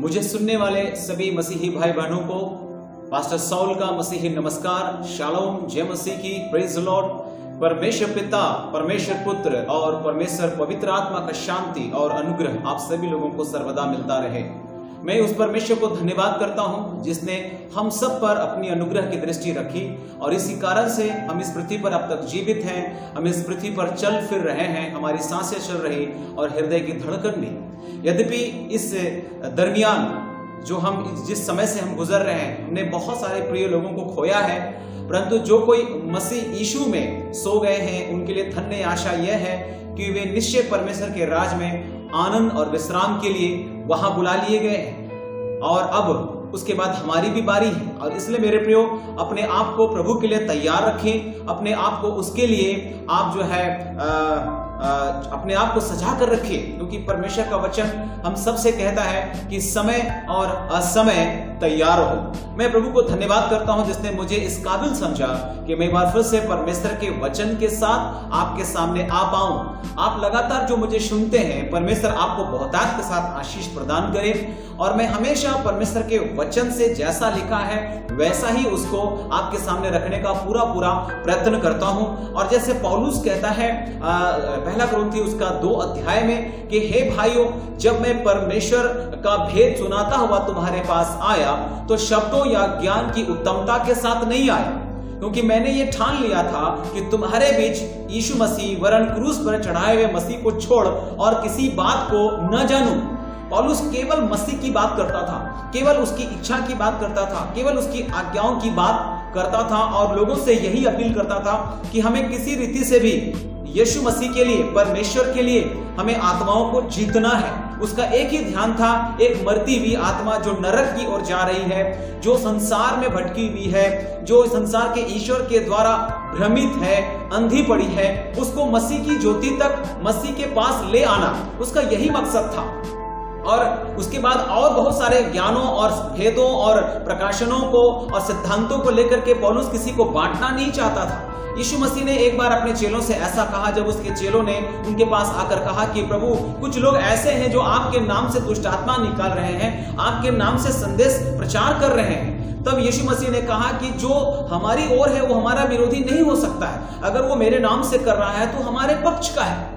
मुझे सुनने वाले सभी मसीही भाई बहनों को पास्टर सॉल का मसीही नमस्कार, शालोम, जय मसीह की, प्रेज द लॉर्ड। परमेश्वर पिता, परमेश्वर पुत्र और परमेश्वर पवित्र आत्मा का शांति और अनुग्रह आप सभी लोगों को सर्वदा मिलता रहे। मैं उस परमेश्वर को धन्यवाद करता हूं जिसने हम सब पर अपनी अनुग्रह की दृष्टि रखी और इसी कारण से हम इस पृथ्वी पर अब तक जीवित हैं, हम इस पृथ्वी पर चल फिर रहे हैं, हमारी सांसें चल रही और हृदय की धड़कन भी। यद्यपि इस दरमियान जो हम जिस समय से हम गुजर रहे हैं, हमने बहुत सारे प्रिय लोगों को खोया है, परंतु जो कोई मसीह यीशु में सो गए हैं उनके लिए धन्य आशा यह है कि वे निश्चय परमेश्वर के राज में आनंद और विश्राम के लिए वहां बुला लिए गए हैं और अब उसके बाद हमारी भी बारी है। और इसलिए मेरे प्रियो, अपने आप को प्रभु के लिए तैयार रखें, अपने आप को उसके लिए आप जो है अपने आप को सजा कर रखिए, क्योंकि परमेश्वर का वचन हम सबसे कहता है कि समय और असमय तैयार हो। मैं प्रभु को धन्यवाद करता हूं जिसने मुझे इस काबिल समझा कि मैं एक बार फिर से परमेश्वर के वचन के साथ आपके सामने आ पाऊं। आप लगातार जो मुझे सुनते हैं, परमेश्वर आपको बहुतायत के साथ आशीष प्रदान करे और मैं हमेशा परमेश्वर के वचन से जैसा लिखा है वैसा ही उसको आपके सामने रखने का पूरा प्रयत्न करता हूं। और जैसे पौलुस कहता है पहला कुरिन्थी उसका 2 अध्याय में कि हे भाइयों, जब मैं परमेश्वर का भेद सुनाता हुआ तुम्हारे पास आया तो शब्दों या ज्ञान की उत्तमता के साथ नहीं आया, क्योंकि मैंने ये ठान लिया था कि तुम्हारे बीच यीशु मसीह वरन क्रूस पर चढ़ाए हुए मसीह को छोड़ और किसी बात को न जानूं। पौलुस केवल मसीह की बात करता था, केवल उसकी इच्छा की बात करता था, केवल उसकी आज्ञाओं की बात करता था और लोगों से यही अपील करता था कि हमें किसी रीति से भी यीशु मसीह के लिए, परमेश्वर के लिए हमें आत्माओं को जीतना है। उसका एक ही ध्यान था, एक मरती हुई आत्मा जो नरक की ओर जा रही है, जो संसार में भटकी हुई है, जो संसार के ईश्वर के द्वारा भ्रमित है, अंधी पड़ी है, उसको मसीह की ज्योति तक, मसीह के पास ले आना, उसका यही मकसद था। और उसके बाद और बहुत सारे ज्ञानों और भेदों और प्रकाशनों को और सिद्धांतों को लेकर के पौलुस किसी को बांटना नहीं चाहता था। यीशु मसीह ने एक बार अपने चेलों से ऐसा कहा, जब उसके चेलों ने उनके पास आकर कहा कि प्रभु, कुछ लोग ऐसे हैं जो आपके नाम से दुष्ट आत्मा निकाल रहे हैं, आपके नाम से संदेश प्रचार कर रहे हैं। तब यीशु मसीह ने कहा कि जो हमारी ओर है वो हमारा विरोधी नहीं हो सकता है, अगर वो मेरे नाम से कर रहा है तो हमारे पक्ष का है।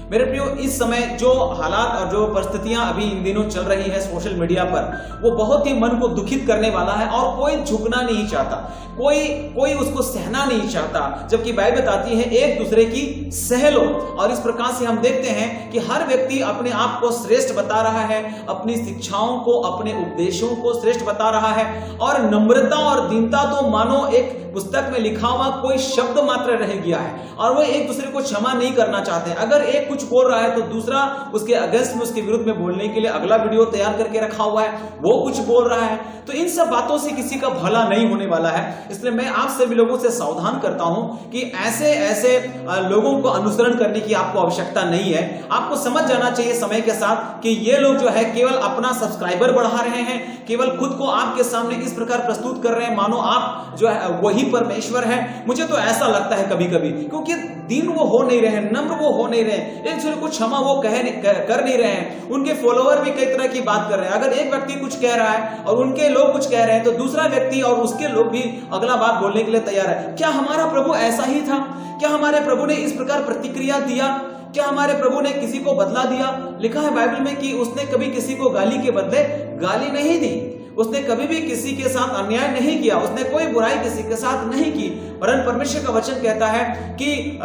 मेरे प्रियो, इस समय जो हालात और जो परिस्थितियां अभी इन दिनों चल रही है सोशल मीडिया पर, वो बहुत ही मन को दुखित करने वाला है और कोई झुकना नहीं चाहता, कोई उसको सहना नहीं चाहता, जबकि बाइबल बताती है एक दूसरे की सह लो। और इस प्रकार से हम देखते हैं कि हर व्यक्ति अपने आप को श्रेष्ठ बता रहा है, अपनी शिक्षाओं को, अपने उपदेशों को श्रेष्ठ बता रहा है और नम्रता और दीनता तो मानो एक पुस्तक में लिखा हुआ कोई शब्द मात्र रह गया है और वो एक दूसरे को क्षमा नहीं करना चाहते। अगर एक कुछ बोल रहा है तो दूसरा उसके अगेंस्ट में, उसके विरुद्ध में बोलने के लिए अगला वीडियो तैयार करके रखा हुआ है, वो कुछ बोल रहा है। तो इन सब बातों से किसी का भला नहीं होने वाला है। इसलिए मैं आप सभी लोगों से सावधान करता हूं कि ऐसे लोगों को अनुसरण करने की आपको आवश्यकता नहीं है। आपको समझ जाना चाहिए समय के साथ कि ये लोग जो है केवल अपना सब्सक्राइबर बढ़ा रहे हैं, केवल खुद को आपके सामने इस प्रकार प्रस्तुत कर रहे हैं मानो आप जो है वही परमेश्वर है। मुझे तो ऐसा लगता है कभी कभी, क्योंकि दीन वो हो नहीं रहे, नम्र वो हो नहीं रहे, एक दूसरे को क्षमा वो कर नहीं रहे हैं। उनके फॉलोअर भी कई तरह की बात कर रहे हैं। अगर एक व्यक्ति कुछ कह रहा है और उनके लोग कुछ कह रहे हैं तो दूसरा व्यक्ति और उसके लोग भी अगला बात बोलने के लिए तैयार है। क्या हमारा प्रभु ऐसा ही था? क्या हमारे प्रभु ने इस प्रकार प्रतिक्रिया दिया? क्या हमारे प्रभु ने किसी को बदला दिया? लिखा है बाइबल में कि उसने कभी किसी को गाली के बदले गाली नहीं दी, उसने कभी भी किसी के साथ अन्याय नहीं किया, उसने कोई बुराई किसी के साथ नहीं की। परंतु परमेश्वर का वचन कहता है कि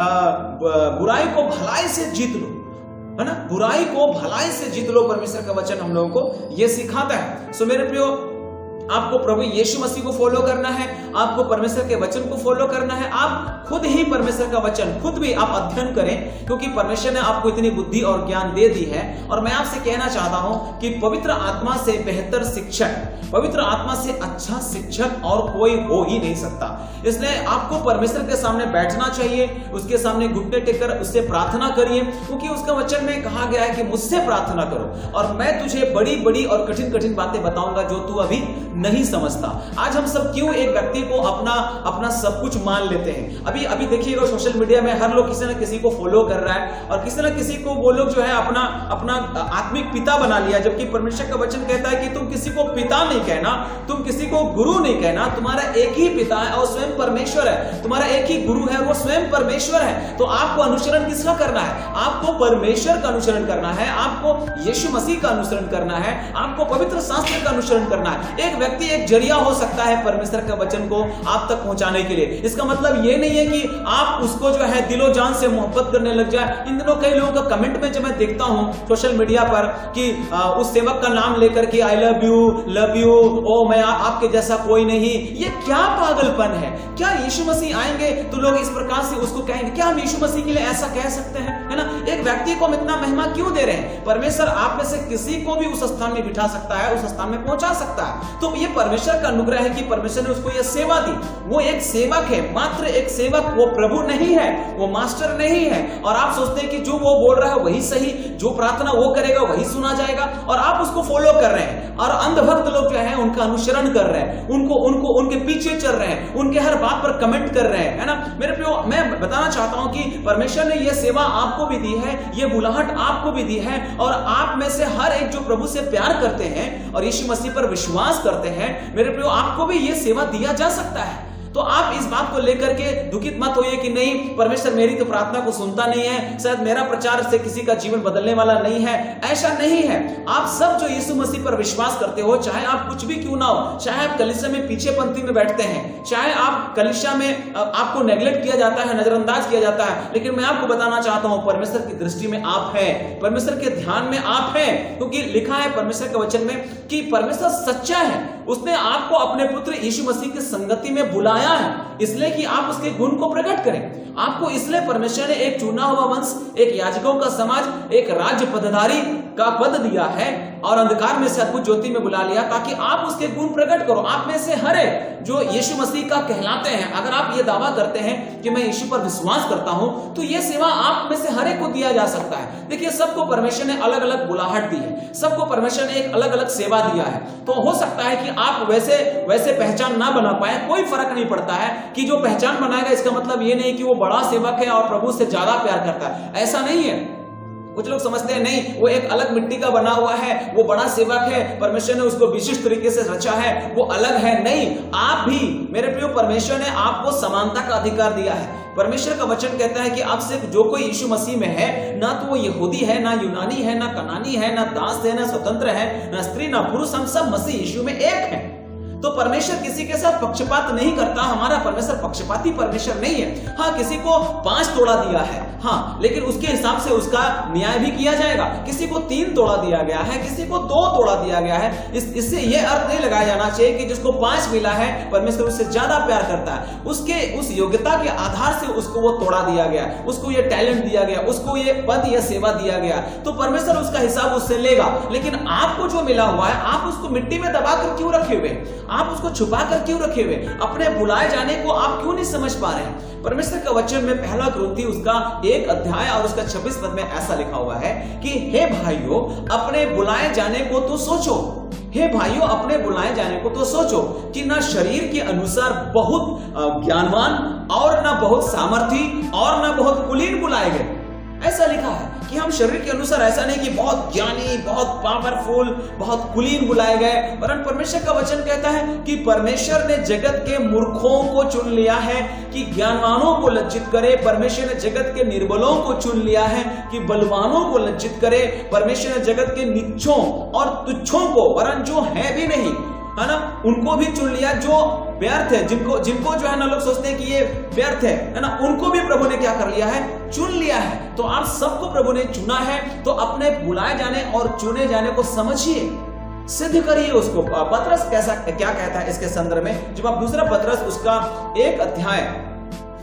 बुराई को भलाई से जीत लो, है ना, बुराई को भलाई से जीत लो। परमेश्वर का वचन हम लोगों को यह सिखाता है। सो मेरे प्रियो, आपको प्रभु यीशु मसीह को फॉलो करना है, आपको परमेश्वर के वचन को फॉलो करना है। आप खुद ही परमेश्वर का वचन खुद भी आप अध्ययन करें, क्योंकि परमेश्वर ने आपको इतनी बुद्धि और ज्ञान दे दी है। और मैं आपसे कहना चाहता हूं कि पवित्र आत्मा से बेहतर शिक्षक, पवित्र आत्मा से अच्छा शिक्षक और कोई हो ही नहीं सकता। इसलिए आपको परमेश्वर के सामने बैठना चाहिए, उसके सामने घुटने टेककर उससे प्रार्थना करिए, क्योंकि उसका वचन में कहा गया है कि मुझसे प्रार्थना करो और मैं तुझे बड़ी बड़ी और कठिन कठिन बातें बताऊंगा जो तू अभी नहीं समझता। आज हम सब क्यों एक व्यक्ति को अपना सब कुछ मान लेते हैं। अभी देखिएगा सोशल मीडिया में हर लोग किसी न किसी को फॉलो कर रहा है और किसी न किसी को वो लोग जो है अपना आत्मिक पिता बना लिया, जबकि परमेश्वर का वचन कहता है कि तुम किसी को पिता नहीं कहना, तुम किसी को गुरु नहीं कहना, तुम्हारा एक ही पिता है और स्वयं परमेश्वर है, तुम्हारा एक ही गुरु है, वो स्वयं परमेश्वर है। तो आपको अनुसरण किसका करना है? आपको परमेश्वर का अनुसरण करना है, आपको यीशु मसीह का अनुसरण करना है, आपको पवित्र शास्त्र का अनुसरण करना है। एक व्यक्ति एक जरिया हो सकता है परमेश्वर का वचन को आप तक पहुंचाने के लिए। इसका मतलब ये नहीं है कि आप उसको जो है दिलो जान से मोहब्बत करने लग जाए। इन दिनों कई लोगों का कमेंट में जब मैं देखता हूं सोशल मीडिया पर कि उस सेवक का नाम लेकर के आई लव यू, ओ मैं आपके जैसा कोई नहीं, ये क्या पागलपन है? क्या यीशु मसीह आएंगे तो लोग इस प्रकार से उसको कहेंगे? क्या हम यीशु मसीह के लिए ऐसा कह सकते हैं? है ना? एक व्यक्ति को हम इतना महिमा क्यों दे रहे हैं? परमेश्वर आप में से किसी को भी उस स्थान में बिठा सकता है, उस स्थान में पहुंचा सकता है। तो ये परमेश्वर का अनुग्रह है कि परमेश्वर ने उसको ये सेवा दी। वो एक सेवक है, मात्र एक सेवक, वो प्रभु नहीं है, वो मास्टर नहीं है। और आप सोचते हैं कि जो वो बोल रहा है वही सही, जो प्रार्थना वो करेगा वही सुना जाएगा, और आप उसको फॉलो कर रहे हैं और अंधभक्त लोग जो है उनका अनुसरण कर रहे हैं, उनको उनके पीछे चल रहे हैं, उनके हर बात पर कमेंट कर रहे हैं, है ना? मेरे प्रियो, मैं बताना चाहता हूं कि परमेश्वर ने यह सेवा आपको भी दी है, यह बुलाहट आपको भी दी है, और आप में से हर एक जो प्रभु से प्यार करते हैं और यीशु मसीह पर विश्वास करते हैं, मेरे प्रियो, आपको भी यह सेवा दिया जा सकता है। तो आप इस बात को लेकर के दुखित मत होइए कि नहीं, परमेश्वर मेरी तो प्रार्थना को सुनता नहीं है, शायद मेरा प्रचार से किसी का जीवन बदलने वाला नहीं है। ऐसा नहीं है। आप सब जो यीशु मसीह पर विश्वास करते हो, चाहे आप कुछ भी क्यों ना हो, चाहे आप कलीसिया में पीछे पंक्ति में बैठते हैं, चाहे आप कलीसिया में आपको नेग्लेक्ट किया जाता है, नजरअंदाज किया जाता है, लेकिन मैं आपको बताना चाहता हूं परमेश्वर की दृष्टि में आप हैं, परमेश्वर के ध्यान में आप हैं, क्योंकि लिखा है परमेश्वर के वचन में कि परमेश्वर सच्चा है। उसने आपको अपने पुत्र यीशु मसीह की संगति में बुलाया है, इसलिए कि आप उसके गुण को प्रकट करें। आपको इसलिए परमेश्वर ने एक चुना हुआ वंश, एक याजकों का समाज, एक राज्य पदाधिकारी का पद दिया है और अंधकार में से अद्भुत ज्योति में बुला लिया, ताकि आप उसके गुण प्रकट करो। आप में से हर एक जो यीशु मसीह का कहलाते हैं, अगर आप ये दावा करते हैं कि मैं यीशु पर विश्वास करता हूं, तो ये सेवा आप में से हर एक को दिया जा सकता है। देखिए, सबको परमेश्वर ने अलग अलग बुलाहट दी है, सबको परमेश्वर ने एक अलग अलग सेवा दिया है। तो हो सकता है कि आप वैसे पहचान ना बना पाए, कोई फर्क नहीं पड़ता है कि जो पहचान बनाएगा इसका मतलब ये नहीं कि वो बड़ा सेवक है और प्रभु से ज्यादा प्यार करता है, ऐसा नहीं है। कुछ लोग समझते हैं नहीं, वो एक अलग मिट्टी का बना हुआ है, वो बड़ा सेवक है, परमेश्वर ने उसको विशिष्ट तरीके से रचा है, वो अलग है। नहीं, आप भी मेरे प्रियो, परमेश्वर ने आपको समानता का अधिकार दिया है। परमेश्वर का वचन कहता है कि आप सिर्फ जो कोई यीशु मसीह में है, ना तो वो यहूदी है, ना यूनानी है, ना कनानी है, ना दास है, ना स्वतंत्र है, ना स्त्री, ना पुरुष, हम सब मसीह यीशु में एक हैं। तो परमेश्वर किसी के साथ पक्षपात नहीं करता। हमारा परमेश्वर पक्षपाती परमेश्वर नहीं है। हाँ, किसी को 5 तोड़ा दिया है, हाँ, लेकिन उसके हिसाब से उसका न्याय भी किया जाएगा। किसी को 3 तोड़ा दिया गया है, किसी को 2 तोड़ा दिया गया है। इससे यह अर्थ नहीं लगाया जाना चाहिए कि जिसको 5 मिला है परमेश्वर उससे ज्यादा प्यार करता है। उसके उस योग्यता के आधार से उसको वो तोड़ा दिया गया, उसको ये टैलेंट दिया गया, उसको ये पद या सेवा दिया गया, तो परमेश्वर उसका हिसाब उससे लेगा। लेकिन आपको जो मिला हुआ है, आप उसको मिट्टी में दबाकर क्यों रखे हुए, आप उसको छुपा कर क्यों रखे हुए? अपने बुलाए जाने को आप क्यों नहीं समझ पा रहे हैं? परमेश्वर का वचन में पहला कुरिन्थी उसका 1 अध्याय और उसका 26 पद में ऐसा लिखा हुआ है कि हे भाइयों, अपने बुलाए जाने को तो सोचो, हे भाइयों, अपने बुलाए जाने को तो सोचो कि ना शरीर के अनुसार बहुत ज्ञानवान और ना बहुत सामर्थी और ना बहुत कुलीन बुलाए गए। ऐसा लिखा है कि हम शरीर के अनुसार, ऐसा नहीं कि बहुत ज्ञानी, बहुत पावरफुल, बहुत कुलीन बुलाए गए, वरन परमेश्वर का वचन कहता है कि परमेश्वर ने जगत के मूर्खों को चुन लिया है कि ज्ञानवानों को लज्जित करे। परमेश्वर ने जगत के निर्बलों को चुन लिया है कि बलवानों को लज्जित करे। परमेश्वर ने जगत के नीचों और तुच्छों को, वरन जो है भी नहीं, है ना, उनको भी चुन लिया, जो व्यर्थ है, जिनको जो है ना लोग सोचते हैं कि ये व्यर्थ है ना, उनको भी प्रभु ने क्या कर लिया है, चुन लिया है। तो आप सबको प्रभु ने चुना है, तो अपने बुलाए जाने और चुने जाने को समझिए, सिद्ध करिए उसको। पतरस क्या कहता है इसके संदर्भ में, जब आप दूसरा पतरस उसका 1 अध्याय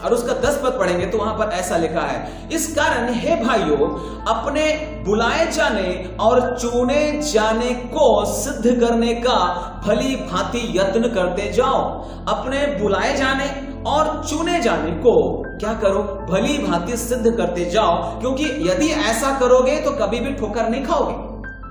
और उसका 10 पद पढ़ेंगे तो वहां पर ऐसा लिखा है, इस कारण हे भाइयों अपने बुलाए जाने और चुने जाने को सिद्ध करने का भली भांति यत्न करते जाओ। अपने बुलाए जाने और चुने जाने को क्या करो, भली भांति सिद्ध करते जाओ, क्योंकि यदि ऐसा करोगे तो कभी भी ठोकर नहीं खाओगे।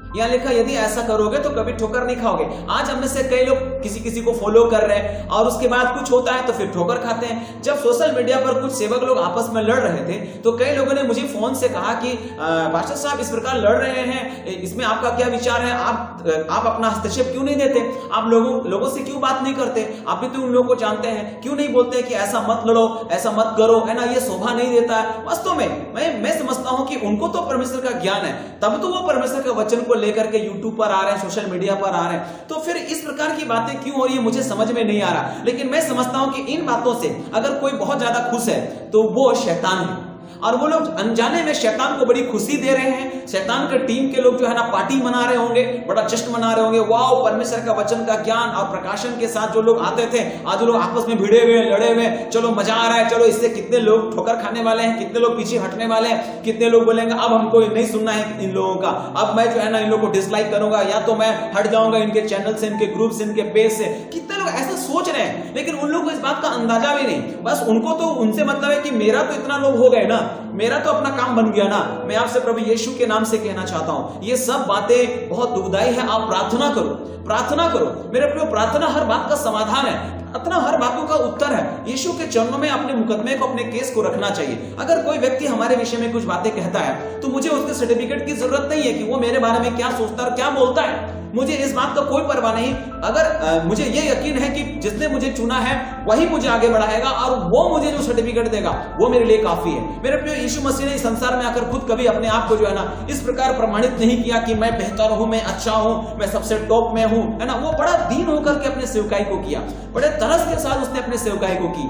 यहां लिखा यदि ऐसा करोगे तो कभी ठोकर नहीं खाओगे। आज हम में से कई लोग किसी किसी को फॉलो कर रहे हैं और उसके बाद कुछ होता है तो फिर ठोकर खाते हैं। जब सोशल मीडिया पर कुछ सेवक लोग आपस में लड़ रहे थे तो कई लोगों ने मुझे फोन से कहा कि पास्टर साहब इस प्रकार लड़ रहे हैं, इसमें आपका क्या विचार है, आप अपना हस्तक्षेप क्यों नहीं देते, आप लोगों से क्यों बात नहीं करते, आप भी तो उन लोगों को जानते हैं, क्यों नहीं बोलते कि ऐसा मत लड़ो, ऐसा मत करो, है ना, ये शोभा नहीं देता है। वास्तव में मैं समझता हूं कि उनको तो परमेश्वर का ज्ञान है, तब तो वो परमेश्वर के वचन को लेकर के यूट्यूब पर आ रहे हैं, सोशल मीडिया पर आ रहे हैं, तो फिर इस प्रकार की बातें क्यों हो रही है मुझे समझ में नहीं आ रहा। लेकिन मैं समझता हूं कि इन बातों से अगर कोई बहुत ज्यादा खुश है तो वो शैतान है, और वो लोग अनजाने में शैतान को बड़ी खुशी दे रहे हैं। शैतान के टीम के लोग जो है ना पार्टी मना रहे होंगे, बड़ा जश्न मना रहे होंगे, वाह परमेश्वर का वचन का ज्ञान और प्रकाशन के साथ जो लोग आते थे आज लोग आपस में भिड़े हुए लड़े हुए, चलो मजा आ रहा है, चलो इससे कितने लोग ठोकर खाने वाले हैं, कितने लोग पीछे हटने वाले हैं, कितने लोग बोलेंगे अब हमको नहीं सुनना है इन लोगों का, अब मैं जो है ना इन लोगों को डिसलाइक करूंगा या तो मैं हट जाऊंगा इनके चैनल से, इनके ग्रुप से, इनके पेज से। कितने लोग ऐसा सोच रहे हैं, लेकिन उन लोगों को इस बात का अंदाजा भी नहीं। बस उनको तो उनसे मतलब है कि मेरा तो इतना लोग हो गए ना, मेरा तो अपना काम बन गया ना। मैं आपसे प्रभु यीशु के नाम से कहना चाहता हूं ये सब बातें बहुत दुखदाई है। आप प्रार्थना करो, प्रार्थना करो मेरे प्रियो, प्रार्थना हर बात का समाधान है, प्रार्थना हर बातों का उत्तर है। यीशु के चरणों में अपने मुकदमे को, अपने केस को रखना चाहिए। अगर कोई व्यक्ति हमारे विषय में कुछ बातें कहता है तो मुझे उसके सर्टिफिकेट की जरूरत नहीं है कि वो मेरे बारे में क्या सोचता है, क्या बोलता है, मुझे इस बात का कोई परवाह नहीं। अगर मुझे ये यकीन है कि जिसने मुझे चुना है वही मुझे आगे बढ़ाएगा और वो मुझे जो सर्टिफिकेट देगा वो मेरे लिए काफी है। मेरे प्रिय, यीशु मसीह ने इस संसार में आकर खुद कभी अपने आप को जो है ना इस प्रकार प्रमाणित नहीं किया कि मैं बेहतर हूं, मैं अच्छा हूं, मैं सबसे टॉप में हूं, है ना। वो बड़ा दीन होकर के अपने सेवकाई को किया, बड़े तरस के साथ उसने अपने सेवकाई को की,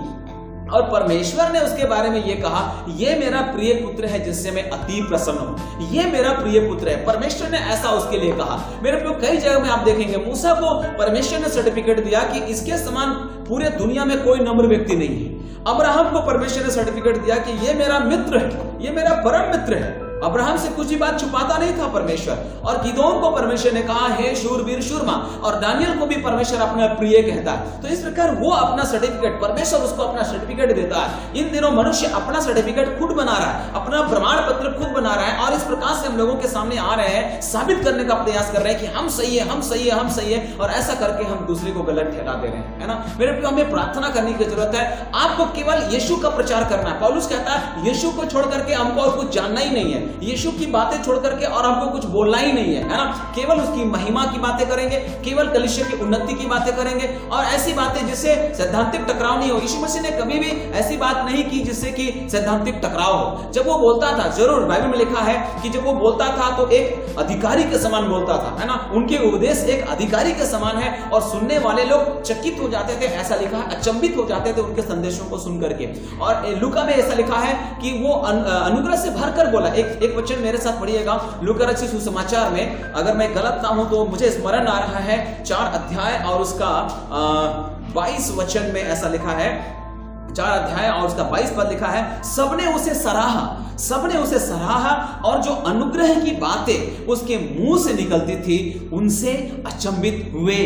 और परमेश्वर ने उसके बारे में यह कहा, ये मेरा प्रिय पुत्र है जिससे मैं अति प्रसन्न हूं, ये मेरा प्रिय पुत्र है। परमेश्वर ने ऐसा उसके लिए कहा। मेरे प्रिय, कई जगह में आप देखेंगे मूसा को परमेश्वर ने सर्टिफिकेट दिया कि इसके समान पूरे दुनिया में कोई नम्र व्यक्ति नहीं है। अब्राहम को परमेश्वर ने सर्टिफिकेट दिया कि ये मेरा मित्र है, ये मेरा परम मित्र है। अब्राहम से कुछ भी बात छुपाता नहीं था परमेश्वर। और गिदोन को परमेश्वर ने कहा हे शूरवीर शूरमा, और दानियल को भी परमेश्वर अपना प्रिय कहता है। तो इस प्रकार वो अपना सर्टिफिकेट, परमेश्वर उसको अपना सर्टिफिकेट देता है। इन दिनों मनुष्य अपना सर्टिफिकेट खुद बना रहा है, अपना प्रमाण पत्र खुद बना रहा है, और इस प्रकार से हम लोगों के सामने आ रहे हैं, साबित करने का प्रयास कर रहे हैं कि हम सही है, हम सही है, हम सही है, और ऐसा करके हम दूसरे को गलत ठहरा दे रहे हैं, है ना। मेरे प्रिय, हमें प्रार्थना करने की जरूरत है। आपको केवल यीशु का प्रचार करना है। पौलुस कहता है यीशु को छोड़ करके हमको और कुछ जानना ही नहीं है, यीशु की बातें छोड़ करके और हमको कुछ बोलना ही नहीं है ना। केवल उसकी महिमा की बातें करेंगे, केवल कलीसिया की उन्नति की बातें करेंगे, और ऐसी बातें जिससे सैद्धांतिक टकराव नहीं हो। यीशु मसीह ने कभी भी ऐसी बात नहीं की जिससे कि सैद्धांतिक टकराव हो। जब वो बोलता था, जरूर बाइबल में लिखा है कि जब वो बोलता था तो एक अधिकारी के समान बोलता था, है ना। उनके उपदेश एक अधिकारी के समान है, और सुनने वाले लोग चकित हो जाते थे, ऐसा लिखा है, अचंभित हो जाते थे उनके संदेशों को सुन करके। और लूका में ऐसा लिखा है कि वो अनुग्रह से भरकर बोला। एक वचन मेरे साथ पढ़िएगा, लूका रचित सुसमाचार में, अगर मैं गलत ना हूं तो मुझे स्मरण आ रहा है, 4 अध्याय और उसका 22 वचन में ऐसा लिखा है, 4 अध्याय और उसका 22 पद लिखा है, सबने उसे सराहा, सबने उसे सराहा, और जो अनुग्रह की बातें उसके मुंह से निकलती थी उनसे अचंभित हुए।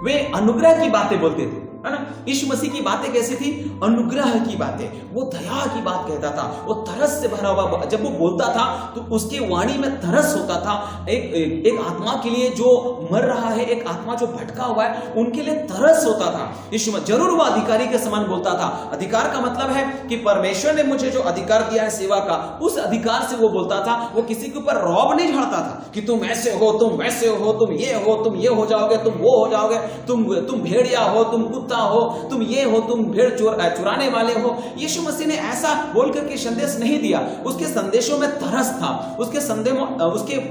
वे अनुग्रह की बातें बोलते थे, है ना। यीशु मसीह की बातें कैसी थी? अनुग्रह की बातें, वो दया की बात कहता था, वो तरस से भरा हुआ, जब वो बोलता था तो उसकी वाणी में तरस होता था। एक आत्मा के लिए जो मर रहा है, एक आत्मा जो भटका हुआ है, उनके लिए तरस होता था। यीशु मसीह जरूर वो अधिकारी के समान बोलता था। अधिकार का मतलब है कि परमेश्वर ने मुझे जो अधिकार दिया है सेवा का, उस अधिकार से वो बोलता था। वो किसी के ऊपर रौब नहीं झाड़ता था कि तुम ऐसे हो, तुम वैसे हो, तुम ये हो, तुम ये हो जाओगे, तुम वो हो जाओगे, तुम भेड़िया हो, तुम कुत्ता हो, तुम ये हो, तुम भेड़ चुराने वाले हो। यीशु मसीह ने ऐसा बोल करके संदेश नहीं दिया। उसके संदेशों में तरस था, उसके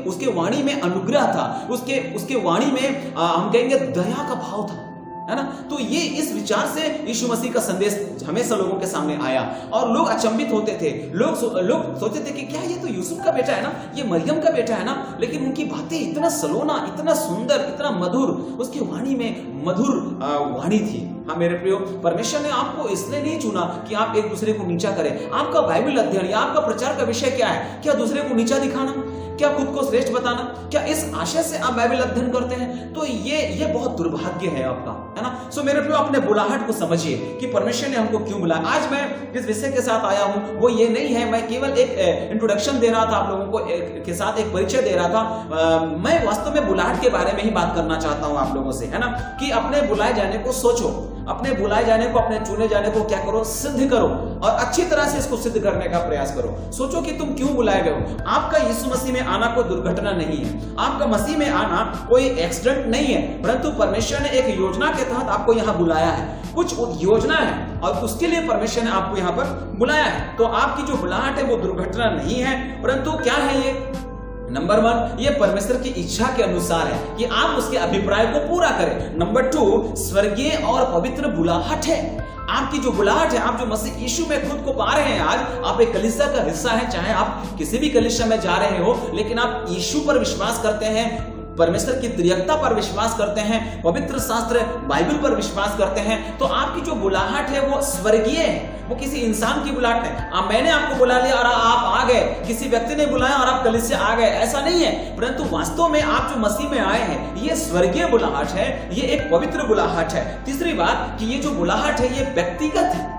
उसके वाणी में अनुग्रह था, उसके वाणी में हम कहेंगे दया का भाव था। है ना। तो ये इस विचार से यीशु मसीह का संदेश हमेशा लोगों के सामने आया और लोग अचंभित होते थे। लोग सोचते थे कि क्या ये तो यूसुफ का बेटा है ना, ये मरियम का बेटा है ना, लेकिन उनकी बातें इतना सलोना, इतना सुंदर, इतना मधुर, उसकी वाणी में मधुर वाणी थी। हाँ मेरे प्रियो, परमेश्वर ने आपको इसलिए नहीं चुना कि आप एक दूसरे को नीचा करें। आपका बाइबल अध्ययन या आपका प्रचार का विषय क्या है? क्या दूसरे को नीचा दिखाना? क्या खुद को श्रेष्ठ बताना? क्या इस आशय से आप बाइबल अध्ययन करते हैं? तो ये बहुत दुर्भाग्य है आपका, है ना। सो मेरे प्रियो, अपने बुलाहट को समझिए कि परमेश्वर ने हमको क्यों बुलाया। आज मैं जिस विषय के साथ आया हूं वो ये नहीं है, मैं केवल एक इंट्रोडक्शन दे रहा था आप लोगों को, के साथ एक परिचय दे रहा था। मैं वास्तव में बुलाहट के बारे में ही बात करना चाहता हूं आप लोगों से, है ना, कि अपने बुलाए जाने को सोचो, अपने बुलाए जाने को, अपने चुने जाने को क्या करो, सिद्ध करो और अच्छी तरह से इसको सिद्ध करने का प्रयास करो। सोचो कि तुम क्यों बुलाए गए हो। आपका यीशु मसीह में आना कोई दुर्घटना नहीं है, आपका मसीह में आना कोई एक्सीडेंट नहीं है, परंतु परमेश्वर ने एक योजना के तहत आपको यहाँ बुलाया है। कुछ योजना है और उसके लिए परमेश्वर ने आपको यहाँ पर बुलाया है। तो आपकी जो बुलाहट है वो दुर्घटना नहीं है, परंतु क्या है ये? नंबर 1, ये परमेश्वर की इच्छा के अनुसार है कि आप उसके अभिप्राय को पूरा करें। नंबर 2, स्वर्गीय और पवित्र बुलाहट है। आपकी जो बुलाहट है, आप जो मसीह यीशु में खुद को पा रहे हैं, आज आप एक कलीसिया का हिस्सा है, चाहे आप किसी भी कलीसिया में जा रहे हो, लेकिन आप यीशु पर विश्वास करते हैं, परमेश्वर की त्रिएकता पर विश्वास करते हैं, पवित्र शास्त्र बाइबल पर विश्वास करते हैं, तो आपकी जो बुलाहट है वो स्वर्गीय है, वो किसी इंसान की बुलाहट नहीं। मैंने आपको बुला लिया और आप आ गए, किसी व्यक्ति ने बुलाया और आप कलीसिया आ गए, ऐसा नहीं है। परंतु वास्तव में आप जो मसीह में आए हैं, ये स्वर्गीय बुलाहट है, ये एक पवित्र बुलाहट है। तीसरी बात कि ये जो बुलाहट है ये व्यक्तिगत है,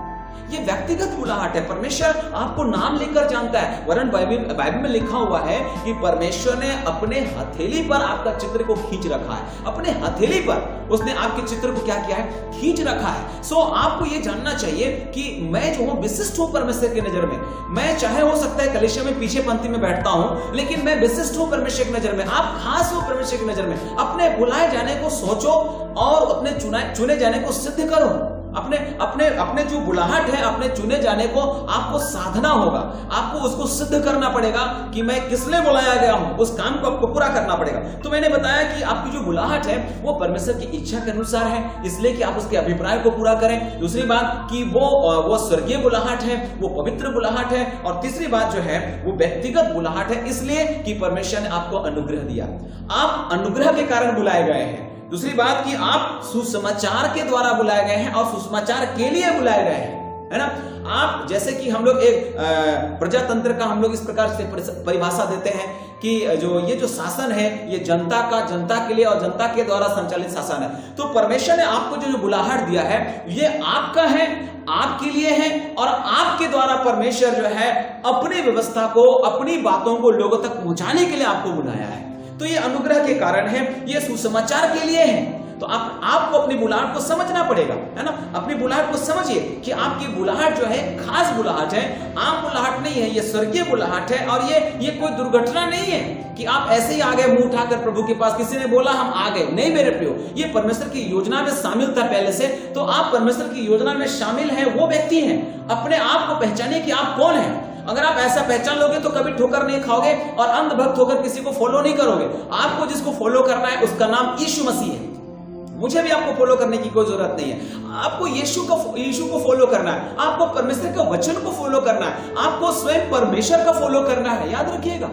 ये व्यक्तिगत बुलाहट है। परमेश्वर आपको नाम लेकर जानता है, वरन बाइबल में लिखा हुआ है कि परमेश्वर ने अपने हथेली पर आपका चित्र को खींच रखा है। अपने हथेली पर उसने आपके चित्र को क्या किया है? खींच रखा है। सो आपको ये जानना चाहिए कि मैं जो हूं विशिष्ट हूं परमेश्वर की नजर में। मैं चाहे हो सकता है कलीसिया में पीछे पंक्ति में बैठता हूं, लेकिन मैं विशिष्ट हूं परमेश्वर की नजर में। आप खास हो परमेश्वर की नजर में। अपने बुलाए जाने को सोचो और अपने चुने जाने को सिद्ध करो। अपने जो बुलाहट है, अपने चुने जाने को आपको साधना होगा, आपको उसको सिद्ध करना पड़ेगा कि मैं किस लिए बुलाया गया हूं, उस काम को आपको पूरा करना पड़ेगा। तो मैंने बताया कि आपकी जो बुलाहट है वो परमेश्वर की इच्छा के अनुसार है, इसलिए कि आप उसके अभिप्राय को पूरा करें। दूसरी बात कि वो स्वर्गीय बुलाहट है, वो पवित्र बुलाहट है। और तीसरी बात जो है वो व्यक्तिगत बुलाहट है, इसलिए कि परमेश्वर ने आपको अनुग्रह दिया, आप अनुग्रह के कारण बुलाए गए हैं। दूसरी बात कि आप सुसमाचार के द्वारा बुलाए गए हैं और सुसमाचार के लिए बुलाए गए हैं, है ना। आप जैसे कि हम लोग एक प्रजातंत्र का हम लोग इस प्रकार से परिभाषा देते हैं कि ये जो शासन है ये जनता के लिए और जनता के द्वारा संचालित शासन है। तो परमेश्वर ने आपको जो बुलाहट दिया है ये आपका है, आपके लिए है, और आपके द्वारा परमेश्वर जो है अपनी व्यवस्था को, अपनी बातों को लोगों तक पहुंचाने के लिए आपको बुलाया है। तो ये अनुग्रह के कारण है, ये सुसमाचार के लिए है। तो आपको अपनी बुलाहट को समझना पड़ेगा, है ना। अपनी बुलाहट को समझिए कि आपकी बुलाहट जो है खास बुलाहट है, आम बुलाहट नहीं है, ये स्वर्गीय बुलाहट है। और ये कोई दुर्घटना नहीं है कि आप ऐसे ही आ गए मुंह उठाकर प्रभु के पास, किसी ने बोला हम आ गए। नहीं मेरे प्रियो, ये परमेश्वर की योजना में शामिल था पहले से। तो आप परमेश्वर की योजना में शामिल हैं, वो व्यक्ति हैं। अपने आप को पहचानिए कि आप कौन हैं। अगर आप ऐसा पहचान लोगे तो कभी ठोकर नहीं खाओगे और अंधभक्त होकर किसी को फॉलो नहीं करोगे। आपको जिसको फॉलो करना है उसका नाम यीशु मसीह है। मुझे भी आपको फॉलो करने की कोई जरूरत नहीं है। आपको यीशु को फॉलो करना है, आपको परमेश्वर के वचन को फॉलो करना है, आपको स्वयं परमेश्वर का फॉलो करना है। याद रखिएगा,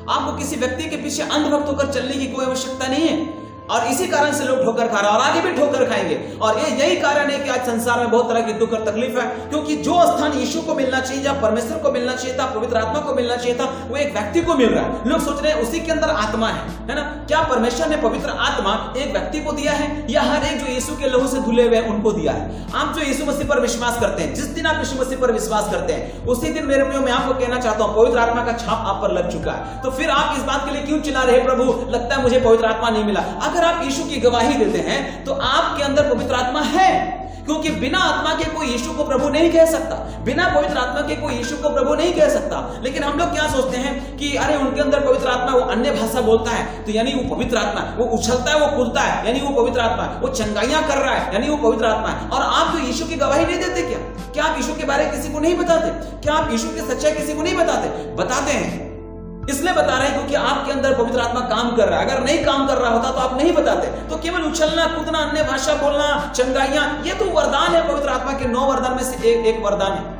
आपको किसी व्यक्ति के पीछे अंधभक्त होकर चलने की कोई आवश्यकता नहीं है। और इसी कारण से लोग ठोकर खा रहे हैं और आगे भी ठोकर खाएंगे। और यही कारण है कि आज संसार में बहुत तरह की दुख और तकलीफ है, क्योंकि जो स्थान यीशु को मिलना चाहिए, जहां परमेश्वर को मिलना चाहिए था, पवित्र आत्मा को मिलना चाहिए था, वो एक व्यक्ति को मिल रहा है। लोग सोच रहे हैं उसी के अंदर आत्मा है ना। क्या परमेश्वर ने पवित्र आत्मा एक व्यक्ति को दिया है या हर एक जो यीशु के लहू से धुले हुए हैं उनको दिया है? आप जो यीशु मसीह पर विश्वास करते हैं, जिस दिन आप यीशु मसीह पर विश्वास करते हैं उसी दिन मेरे प्रियो मैं आपको कहना चाहता हूं पवित्र आत्मा का छाप आप पर लग चुका है। तो फिर आप इस बात के लिए क्यों चिल्ला रहे, प्रभु लगता है मुझे पवित्र आत्मा नहीं मिला? अगर आप यीशु की गवाही देते हैं तो आपके अंदर पवित्र आत्मा है, क्योंकि बिना आत्मा के कोई यीशु को प्रभु नहीं कह सकता, बिना पवित्र आत्मा के कोई यीशु को प्रभु नहीं कह सकता। लेकिन हम लोग क्या सोचते हैं कि अरे उनके अंदर पवित्र आत्मा, वो अन्य भाषा बोलता है तो यानी वो पवित्र आत्मा, वो उछलता है, वो कूदता है यानी वो पवित्र आत्मा है, वो चंगाइयां कर रहा है यानी वो पवित्र आत्मा है। और आप जो यीशु की गवाही नहीं देते क्या आप यीशु के बारे में किसी को नहीं बताते? क्या आप यीशु की सच्चाई किसी को नहीं बताते? बताते हैं। इसलिए बता रहे हैं क्योंकि आपके अंदर पवित्र आत्मा काम कर रहा है। अगर नहीं काम कर रहा होता तो आप नहीं बताते। तो केवल उछलना कूदना, अन्य भाषा बोलना, चंगाइयां, ये तो वरदान है। पवित्र आत्मा के 9 वरदान में से एक वरदान है।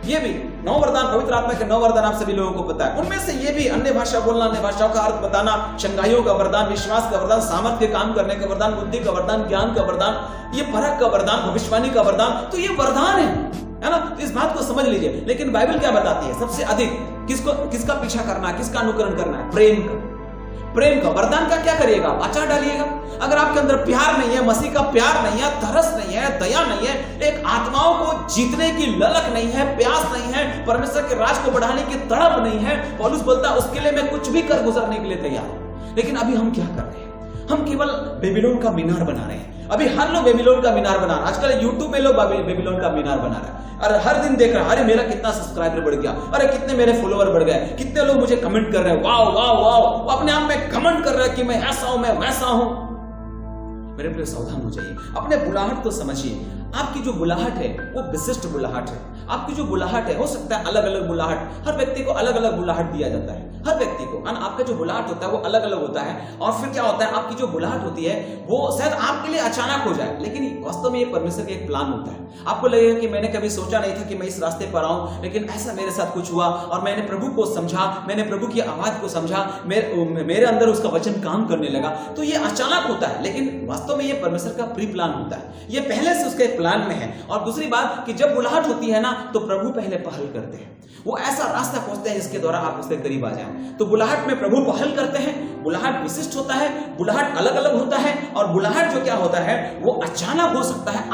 ये भी 9 वरदान, पवित्र आत्मा के 9 वरदान आप सभी लोगों को पता है। उनमें से ये भी अन्य भाषा बोलना, अन्य भाषाओं का अर्थ बताना, चंगाइयों का वरदान, विश्वास का वरदान, सामर्थ्य के काम करने का वरदान, बुद्धि का वरदान, ज्ञान का वरदान, ये परख का वरदान, भविष्यवाणी का वरदान, तो ये वरदान है ना। तो इस बात को समझ लीजिए। लेकिन बाइबल क्या बताती है? सबसे अधिक किसका पीछा करना है, किसका अनुकरण करना है? प्रेम का। वरदान का क्या करिएगा? आचार डालिएगा। अगर आपके अंदर प्यार नहीं है, मसीह का प्यार नहीं है, तरस नहीं है, दया नहीं है, एक आत्माओं को जीतने की ललक नहीं है, प्यास नहीं है, परमेश्वर के राज को बढ़ाने की तड़प नहीं है, पौलुस बोलता है उसके लिए मैं कुछ भी कर गुजरने के लिए तैयार हूं। लेकिन अभी हम क्या कर रहे हैं? हम केवल बेबीलोन का मीनार बना रहे हैं। अभी हर लोग बेबीलोन का मीनार बना रहे हैं। आजकल यूट्यूब में लोग बेबीलोन का मीनार बना रहे हैं। अरे हर दिन देख रहा है, अरे मेरा कितना सब्सक्राइबर बढ़ गया, अरे कितने मेरे फॉलोअर बढ़ गए, कितने लोग मुझे कमेंट कर रहे हैं, वाओ वाओ वाओ। अपने आप में कमेंट कर रहे हैं कि मैं ऐसा हूं, मैं वैसा हूं। मेरे प्रिय सावधान हो जाइए। अपने बुलाहट को समझिए। आपकी जो बुलाहट है वो विशिष्ट बुलाहट है। आपकी जो बुलाहट है, हो सकता है अलग अलग बुलाहट, हर व्यक्ति को अलग अलग बुलाहट दिया जाता है। हर व्यक्ति को आपका जो बुलाहट होता है वो अलग अलग होता है। और फिर क्या होता है, आपकी जो बुलाहट होती है वो शायद आपके लिए अचानक हो जाए, लेकिन वास्तव में ये परमेश्वर का एक प्लान होता है। आपको लगेगा कि मैंने कभी सोचा नहीं था कि मैं इस रास्ते पर आऊं, लेकिन ऐसा मेरे साथ कुछ हुआ और मैंने प्रभु को समझा, मैंने प्रभु की आवाज को समझा, मेरे अंदर उसका वचन काम करने लगा। तो ये अचानक होता है, लेकिन वास्तव में ये परमेश्वर का प्री प्लान होता है। ये पहले से उसके प्लान में है। और दूसरी बात कि जब बुलाहट होती है ना, तो प्रभु पहले पहल करते हैं। वो ऐसा रास्ता खोजते हैं जिसके द्वारा आप उसके करीब आ जाएं। तो बुलाहट में प्रभु पहल करते हैं। बुलाहट विशिष्ट होता है, बुलाहट अलग अलग होता है। और बुलाहट जो क्या होता है वो अचानक हो सकता है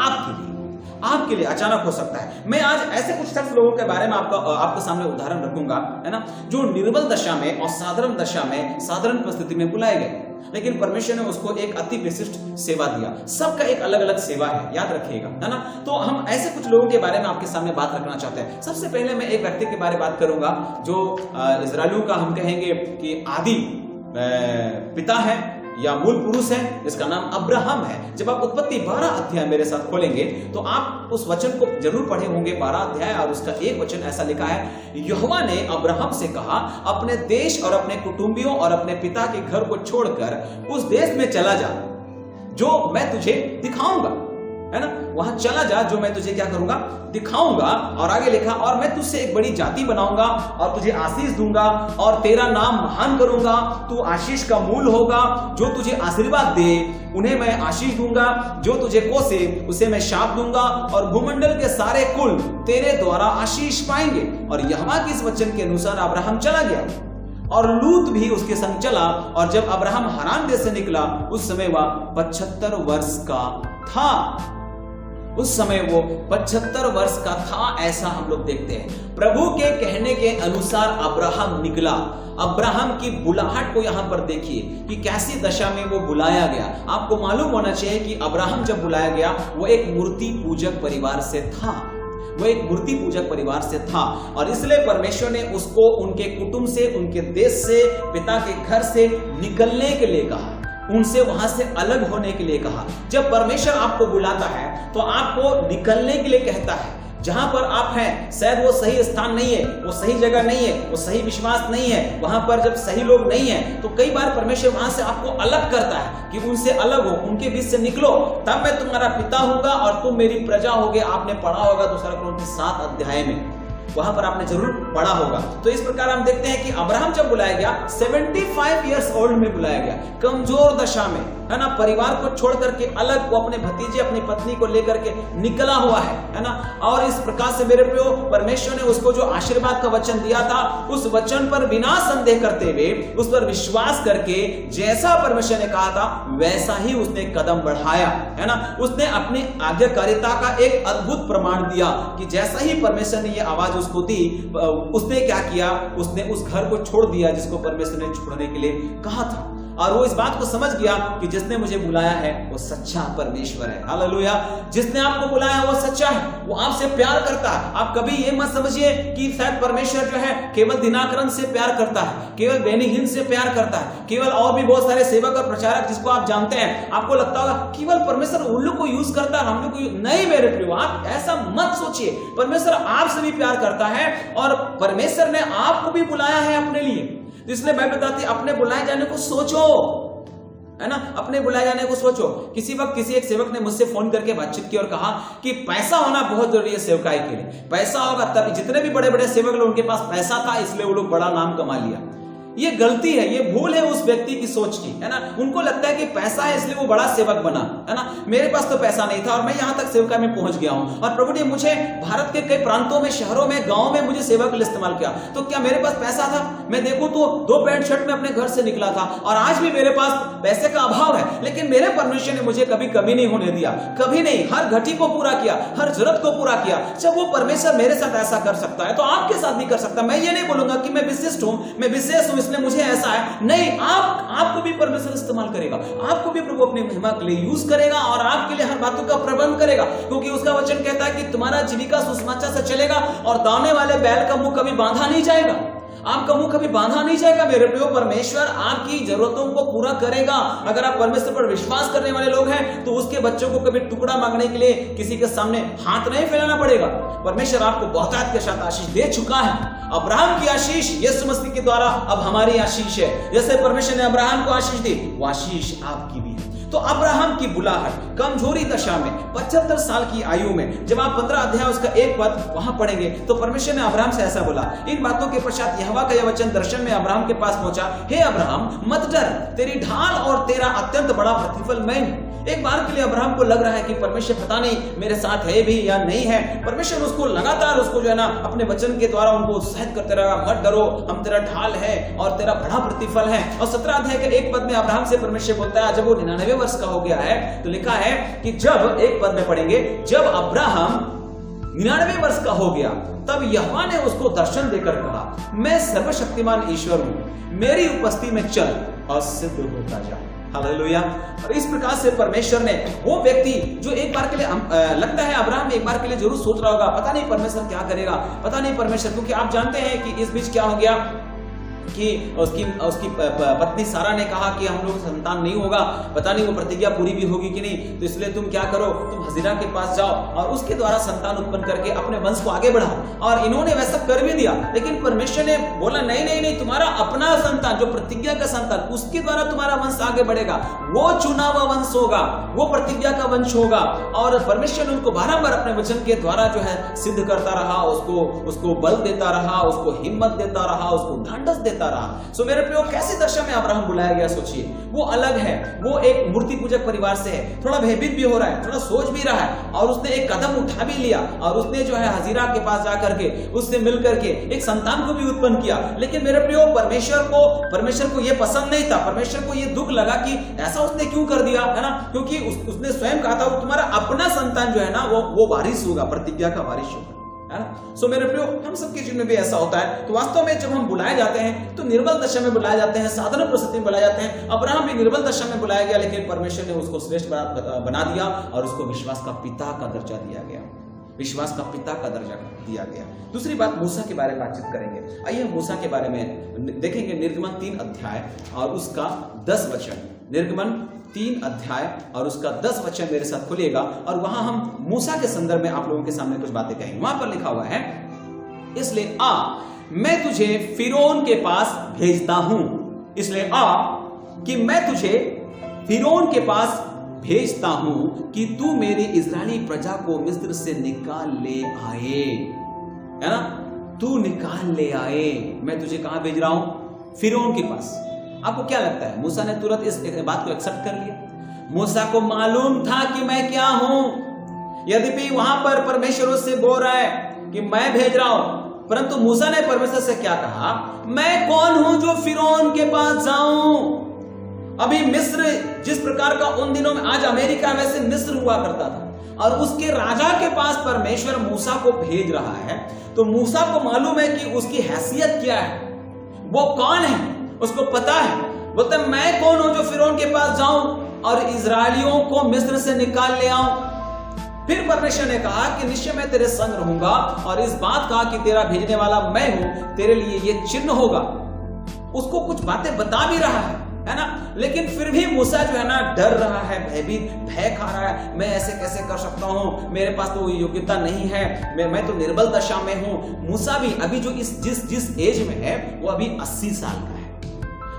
आपके लिए अचानक हो सकता है। मैं आज ऐसे कुछ शख्स लोगों के बारे में आपके सामने उदाहरण रखूंगा, है ना, जो निर्बल दशा में और साधारण दशा में, साधारण परिस्थिति में बुलाए गए, लेकिन परमेश्वर ने उसको एक अति विशिष्ट सेवा दिया। सबका एक अलग अलग सेवा है, याद रखिएगा, है ना। तो हम ऐसे कुछ लोगों के बारे में आपके सामने बात रखना चाहते हैं। सबसे पहले मैं एक व्यक्ति के बारे में बात करूंगा जो इजरायलियों का हम कहेंगे कि आदि पिता है या मूल पुरुष है, जिसका नाम अब्राहम है। जब आप उत्पत्ति 12 अध्याय मेरे साथ खोलेंगे तो आप उस वचन को जरूर पढ़े होंगे। 12 अध्याय और उसका एक वचन ऐसा लिखा है, यहोवा ने अब्राहम से कहा, अपने देश और अपने कुटुंबियों और अपने पिता के घर को छोड़कर उस देश में चला जा जो मैं तुझे दिखाऊंगा, है ना। वहां चला जा जो मैं तुझे क्या करूंगा, दिखाऊंगा। और आगे लिखा, और मैं तुझसे एक बड़ी जाति बनाऊंगा और तुझे आशीष दूंगा और तेरा नाम महान करूंगा। तू आशीष का मूल होगा। जो तुझे आशीर्वाद दे उन्हें मैं आशीष दूंगा, जो तुझे कोसे उसे मैं शाप दूंगा। और भूमंडल के सारे कुल तेरे द्वारा आशीष पाएंगे। और यहोवा के इस वचन के अनुसार अब्राहम चला गया और लूत भी उसके संग चला। और जब अब्राहम हारान देश से निकला उस समय वह 75 वर्ष का था। उस समय वो 75 वर्ष का था, ऐसा हम लोग देखते हैं। प्रभु के कहने के अनुसार अब्राहम निकला। अब्राहम की बुलाहट को यहां पर देखिए कि कैसी दशा में वो बुलाया गया। आपको मालूम होना चाहिए कि अब्राहम जब बुलाया गया वो एक मूर्ति पूजक परिवार से था। वो एक मूर्ति पूजक परिवार से था और इसलिए परमेश्वर ने उसको उनके कुटुंब से, उनके देश से, पिता के घर से निकलने के लिए कहा, उनसे वहां से अलग होने के लिए कहा। जब परमेश्वर आपको बुलाता है तो आपको निकलने के लिए कहता है। जहां पर आप हैं शायद वो सही स्थान नहीं है, वो सही जगह नहीं है, वो सही विश्वास नहीं है, वहां पर जब सही लोग नहीं है तो कई बार परमेश्वर वहां से आपको अलग करता है कि उनसे अलग हो, उनके बीच से निकलो, तब मैं तुम्हारा पिता होगा और तुम मेरी प्रजा होगे। आपने पढ़ा होगा 2 कुरिन्थियों 7 अध्याय में, वहां पर आपने जरूर पढ़ा होगा। तो इस प्रकार हम देखते हैं कि अब्राहम जब बुलाया गया 75 इयर्स ओल्ड में बुलाया गया, कमजोर दशा में, है ना, परिवार को छोड़ करके अलग, वो अपने भतीजे अपनी पत्नी को लेकर के निकला हुआ है ना। और इस प्रकार से मेरे प्रियो परमेश्वर ने उसको जो आशीर्वाद का वचन दिया था उस वचन पर बिना संदेह करते हुए उस पर विश्वास करके जैसा परमेश्वर ने कहा था वैसा ही उसने कदम बढ़ाया, है ना। उसने अपनी आज्ञाकारिता का एक अद्भुत प्रमाण दिया कि जैसा ही परमेश्वर ने ये आवाज उसको दी, उसने क्या किया, उसने उस घर को छोड़ दिया जिसको परमेश्वर ने छोड़ने के लिए कहा था। और वो इस बात को समझ गया कि जिसने मुझे बुलाया है वो सच्चा परमेश्वर है। हालेलुया। जिसने आपको बुलाया वो सच्चा है, वो आपसे प्यार करता है। आप कभी ये मत समझिए कि शायद परमेश्वर जो है केवल दिनाकरण से प्यार करता है, केवल बेनीहीन से प्यार करता है, केवल और भी बहुत सारे सेवक और प्रचारक जिसको आप जानते हैं, आपको लगता होगा केवल परमेश्वर उन लोग को यूज करता है, हम लोग को नहीं। मेरे प्रियो, आप ऐसा मत सोचिए। परमेश्वर आपसे भी प्यार करता है और परमेश्वर ने आपको भी बुलाया है अपने लिए। तो इसलिए बाइबल बताती है अपने बुलाए जाने को सोचो, है ना, अपने बुलाए जाने को सोचो। किसी वक्त किसी एक सेवक ने मुझसे फोन करके बातचीत की और कहा कि पैसा होना बहुत जरूरी है सेवकाई के लिए, पैसा होगा तब। जितने भी बड़े बड़े सेवक लोग उनके पास पैसा था इसलिए वो लोग बड़ा नाम कमा लिया। ये गलती है, ये भूल है उस व्यक्ति की सोच की, है ना। उनको लगता है कि पैसा है इसलिए वो बड़ा सेवक बना, है ना। मेरे पास तो पैसा नहीं था और मैं यहां तक सेवकाई में पहुंच गया हूं और प्रभु ने मुझे भारत के कई प्रांतों में, शहरों में, गांव में मुझे सेवक के लिए इस्तेमाल किया। तो क्या मेरे पास पैसा था? मैं देखूं तो 2 पैंट शर्ट में अपने घर से निकला था और आज भी मेरे पास पैसे का अभाव है, लेकिन मेरे परमेश्वर ने मुझे कभी कमी नहीं होने दिया, कभी नहीं। हर घटी को पूरा किया, हर जरूरत को पूरा किया। जब वो परमेश्वर मेरे साथ ऐसा कर सकता है तो आपके साथ भी कर सकता है। मैं ये नहीं बोलूंगा कि मैं विशिष्ट हूं, मैं विशेष हूं इसलिए मुझे ऐसा है, नहीं। आपको भी परमेश्वर इस्तेमाल करेगा, आपको भी प्रभु अपनी महिमा के लिए यूज करेगा और आपके लिए हर बातों का प्रबंध करेगा, क्योंकि उसका वचन कहता है कि तुम्हारा जीविका सुसमाचार से चलेगा और दाने वाले बैल का मुंह कभी बांधा नहीं जाएगा, आपका मुंह कभी बांधा नहीं जाएगा। मेरे प्रिय, परमेश्वर आपकी जरूरतों को पूरा करेगा। अगर आप परमेश्वर पर विश्वास करने वाले लोग हैं तो उसके बच्चों को कभी टुकड़ा मांगने के लिए किसी के सामने हाथ नहीं फैलाना पड़ेगा। परमेश्वर आपको बहुतायत के साथ आशीष दे चुका है। अब्राहम की आशीष यीशु मसीह के द्वारा अब हमारी आशीष है। जैसे परमेश्वर ने अब्राहम को आशीष दी, वो आशीष आपकी भी है। तो अब्राहम की बुलाहट कमजोरी दशा में 75 साल की आयु में, जब आप 15 अध्याय उसका 1 पद वहां पढ़ेंगे तो परमेश्वर ने अब्राहम से ऐसा बोला। इन बातों के पश्चात यहोवा का यह वचन दर्शन में अब्राहम के पास पहुंचा, हे अब्राहम मत डर, तेरी ढाल और तेरा अत्यंत बड़ा प्रतिफल मैं हूं। एक बार के लिए अब्राहम को लग रहा है कि परमेश्वर पता नहीं मेरे साथ है भी या नहीं है। परमेश्वर उसको लगातार उसको जो है ना अपने वचन के द्वारा उनको उत्साहित करते रहा, मत डरो, हम तेरा ढाल है और तेरा बड़ा प्रतिफल है। और 17 अध्याय के 1 पद में अब्राहम से परमेश्वर बोलता है, जब वो 99 वर्ष का हो गया है तो लिखा है कि जब, 1 पद में पढ़ेंगे, जब अब्राहम 99 वर्ष का हो गया तब यहोवा ने उसको दर्शन देकर कहा, मैं सर्वशक्तिमान ईश्वर हूं, मेरी उपस्थिति में चल और सिद्ध होता जा। हालेलुया। और इस प्रकार से परमेश्वर ने वो व्यक्ति जो एक बार के लिए लगता है अब्राहम एक बार के लिए जरूर सोच रहा होगा, पता नहीं परमेश्वर क्या करेगा, पता नहीं परमेश्वर, क्योंकि आप जानते हैं कि इस बीच क्या हो गया कि उसकी पत्नी सारा ने कहा कि हम लोग संतान नहीं होगा, पता नहीं वो प्रतिज्ञा पूरी भी होगी कि नहीं, तो इसलिए तुम क्या करो, तुम हजीरा के पास जाओ और उसके द्वारा संतान उत्पन्न करके अपने वंश को आगे बढ़ाओ। और इन्होंने वैसा कर भी दिया, लेकिन परमेश्वर ने बोला नहीं नहीं नहीं, तुम्हारा अपना संतान जो प्रतिज्ञा का संतान, उसके द्वारा तुम्हारा वंश आगे बढ़ेगा, वो चुना हुआ वंश होगा, वो प्रतिज्ञा का वंश होगा। और परमेश्वर ने उनको बारंबार अपने वचन के द्वारा जो है सिद्ध करता रहा, उसको बल देता रहा, उसको हिम्मत देता रहा, उसको ढांढस देता रहा। सो मेरे प्रियो, कैसी दशा में अब्राहम बुलाया गया सोचिए। वो अलग है, वो एक मूर्ति पूजक परिवार से है, थोड़ा भयभीत भी हो रहा है, थोड़ा सोच भी रहा है, और उसने एक कदम उठा भी लिया और उसने जो है हजीरा के पास जाकर के उससे मिल करके एक संतान को भी उत्पन्न किया। लेकिन मेरे प्रियो, परमेश्वर को ये पसंद नहीं था, परमेश्वर को ये दुख लगा कि ऐसा उसने क्यों कर दिया, है ना, क्योंकि उसने स्वयं कहा था तुम्हारा अपना संतान जो है ना वो वारिस होगा, प्रतिज्ञा का वारिस होगा, है ना। सो मेरे प्रियो, हम सबके जीवन में भी ऐसा होता है। तो वास्तव में जब हम बुलाए जाते हैं तो निर्बल दशा में बुलाए जाते हैं, साधारण परिस्थिति में बुलाए जाते हैं। अब्राहम भी निर्बल दशा में बुलाया गया, लेकिन परमेश्वर ने उसको श्रेष्ठ बना दिया और उसको विश्वास का पिता का दर्जा दिया गया, विश्वास का पिता का दर्जा दिया गया। दूसरी बात, मूसा के बारे में बातचीत करेंगे। आइए मूसा के बारे में देखेंगे। निर्गमन 3 अध्याय और उसका 10 वचन। निर्गमन 3 अध्याय और उसका 10 वचन मेरे साथ खुलिएगा और वहां हम मूसा के संदर्भ में आप लोगों के सामने कुछ बातें कहेंगे। वहां पर लिखा हुआ है, इसलिए आ मैं तुझे फिरौन के पास भेजता हूं, इसलिए आ कि मैं तुझे फिरौन के पास भेजता हूं कि तू मेरी इस्राएली प्रजा को मिस्र से निकाल ले आए, है ना, तू निकाल ले आए। मैं तुझे कहां भेज रहा हूं? फिरौन के पास। आपको क्या लगता है, मूसा ने तुरंत इस बात को एक्सेप्ट कर लिया? मूसा को मालूम था कि मैं क्या हूं, यद्यपि वहां पर परमेश्वर उससे बोल रहा है कि मैं भेज रहा हूं, परंतु मूसा ने परमेश्वर से क्या कहा, मैं कौन हूं जो फिरौन के पास जाऊं। अभी मिस्र जिस प्रकार का उन दिनों में आज अमेरिका वैसे मिस्र हुआ करता था और उसके राजा के पास परमेश्वर मूसा को भेज रहा है, तो मूसा को मालूम है कि उसकी हैसियत क्या है, वो कौन है, उसको पता है। बोलते मैं कौन हूं जो फिरौन के पास जाऊं और इजरायलियों को मिस्र से निकाल ले आऊं। फिर परमेश्वर ने कहा कि निश्चय मैं तेरे संग रहूंगा और इस बात का कि तेरा भेजने वाला मैं हूं, तेरे लिए ये चिन्ह होगा। उसको कुछ बातें बता भी रहा है ना, लेकिन फिर भी मूसा जो है ना डर रहा है, भयभीत, भय खा रहा है। मैं ऐसे कैसे कर सकता हूं, मेरे पास तो योग्यता नहीं है, मैं तो निर्बल दशा में हूं। मूसा भी अभी जो जिस एज में है वो अभी 80 साल का है।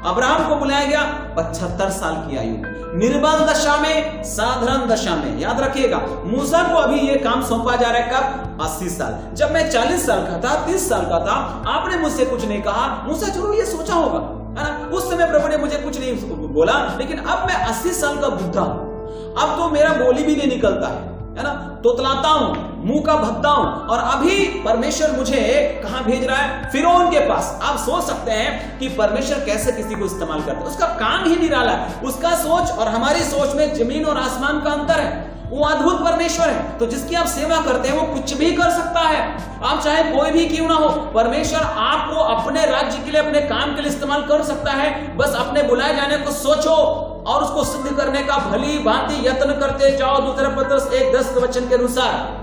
अब्राहम को बुलाया गया 75 साल की आयु में, निर्बल दशा में, साधारण दशा में। याद रखिएगा, मूसा को अभी ये काम सौंपा जा रहा है कब? 80 साल। जब मैं 40 साल का था, 30 साल का था, आपने मुझसे कुछ नहीं कहा। मूसा जरूर ये सोचा होगा, है ना, उस समय प्रभु ने मुझे कुछ नहीं बोला, लेकिन अब मैं 80 साल का बुढ़ा हूं, अब तो मेरा बोली भी नहीं निकलता है ना, तोतलाता हूं, मुंह का भद्दा हूं, और अभी परमेश्वर मुझे कहां भेज रहा है? फिरौन के पास। आप सोच सकते हैं कि परमेश्वर कैसे किसी को इस्तेमाल करता है। उसका काम ही निराला है। उसका सोच और हमारी सोच में जमीन और आसमान का अंतर है। वो अद्भुत परमेश्वर है, तो जिसकी आप सेवा करते हैं वो कुछ भी कर सकता है। आप चाहे कोई भी क्यों ना हो, परमेश्वर आपको अपने राज्य के लिए, अपने काम के लिए इस्तेमाल कर सकता है। बस अपने बुलाए जाने को सोचो और उसको सिद्ध करने का भली भांति यत्न करते जाओ। 2 पत्रस 1:10 वचन के अनुसार,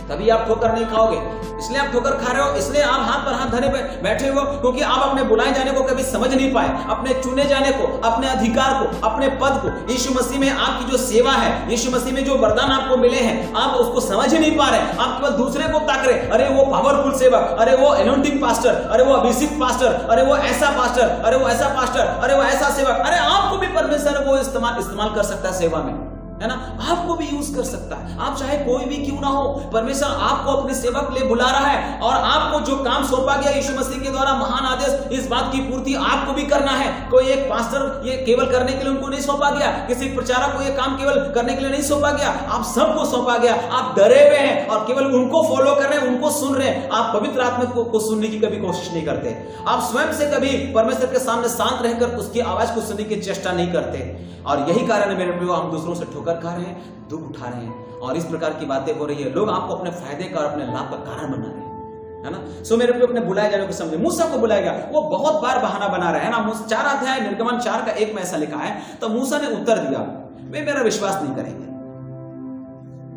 तभी आप ठोकर नहीं खाओगे। इसलिए आप ठोकर खा रहे हो, इसलिए आप हाथ पर हाथ धरे बैठे हो, क्योंकि आप अपने बुलाए जाने को कभी समझ नहीं पाए, अपने चुने जाने को, अपने अधिकार को, अपने पद को, यीशु मसीह में आपकी जो सेवा है, यीशु मसीह में जो वरदान आपको मिले हैं, आप उसको समझ ही नहीं पा रहे। आप केवल दूसरे को ताक रहे, अरे वो पावरफुल सेवक, अरे वो एनोइंटिंग पास्टर, अरे वो अभिषेक पास्टर, अरे वो ऐसा पास्टर, अरे वो ऐसा पास्टर, अरे वो ऐसा सेवक। अरे आपको भी परमेश्वर वो इस्तेमाल कर सकता है सेवा में, है ना, आपको भी यूज कर सकता है। आप चाहे कोई भी क्यों ना हो, परमेश्वर आपको अपने सेवा के लिए बुला रहा है, और आपको जो काम सौंपा गया यीशु मसीह के द्वारा, महान आदेश, इस बात की पूर्ति आपको भी करना है। कोई एक पास्टर ये केवल करने के लिए उनको नहीं सौंपा गया, किसी प्रचारक को ये काम केवल करने के लिए नहीं सौंपा गया, आप सबको सौंपा गया। आप डरे हुए हैं और केवल उनको फॉलो कर रहे हैं, उनको सुन रहे हैं। आप पवित्र आत्मा को सुनने की कभी कोशिश नहीं करते। आप स्वयं से कभी परमेश्वर के सामने शांत रहकर उसकी आवाज को सुनने की चेष्टा नहीं करते, और यही कारण है मेरे प्रियो, हम दूसरों से ठोकर खा रहे हैं, दुख उठा रहे हैं, और इस प्रकार की बातें हो रही है। लोग आपको अपने फायदे का और अपने लाभ का कारण बना रहे हैं, है ना। सो मेरे प्रियो, अपने बुलाए जाने को समझे। मूसा को बुलाया गया, वो बहुत बार बहाना बना रहे हैं ना। 4 अध्याय निर्गमन 4 का 1 में ऐसा लिखा है, तो मूसा ने उत्तर दिया, वे मेरा विश्वास नहीं करेंगे।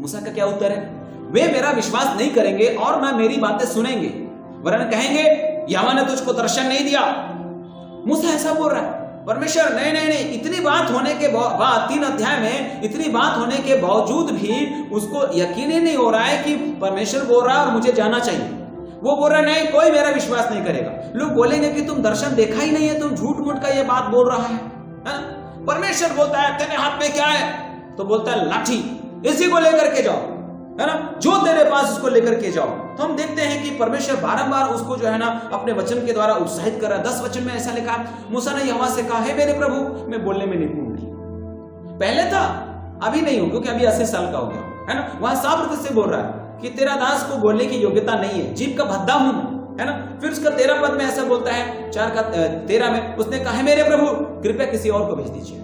मूसा का क्या उत्तर है? वे मेरा विश्वास नहीं करेंगे और ना मेरी बातें सुनेंगे, वरन कहेंगे यहोवा ने तुझको दर्शन नहीं दिया। मूसा ऐसा बोल रहा है। परमेश्वर नहीं, इतनी बात होने के बाद 3 अध्याय में इतनी बात होने के बावजूद भी उसको यकीन ही नहीं हो रहा है कि परमेश्वर बोल रहा है और मुझे जाना चाहिए। वो बोल रहा है नहीं, कोई मेरा विश्वास नहीं करेगा। लोग बोलेंगे कि तुम दर्शन देखा ही नहीं है, तुम झूठ मूठ का ये बात बोल रहा है। परमेश्वर बोलता है तेरे हाथ में क्या है? तो बोलता है लाठी, इसी को लेकर के जाओ, है ना, जो तेरे पास उसको लेकर के जाओ। तो हम देखते हैं कि परमेश्वर बारंबार उसको जो है ना अपने वचन के द्वारा उत्साहित कर रहा है। 10 वचन में ऐसा लिखा, मूसा ने यहोवा से कहा, हे मेरे प्रभु, मैं बोलने में निपुण नहीं, पहले था अभी नहीं हूं, क्योंकि अभी 80 साल का हो गया, है ना। वहां साफ रूप से बोल रहा है कि तेरा दास को बोलने की योग्यता नहीं है, जीभ का भद्दा हूं, है ना। फिर उसका 13 पद में ऐसा बोलता है, 4 का 13 में उसने कहा, मेरे प्रभु, कृपया किसी और को भेज दीजिए।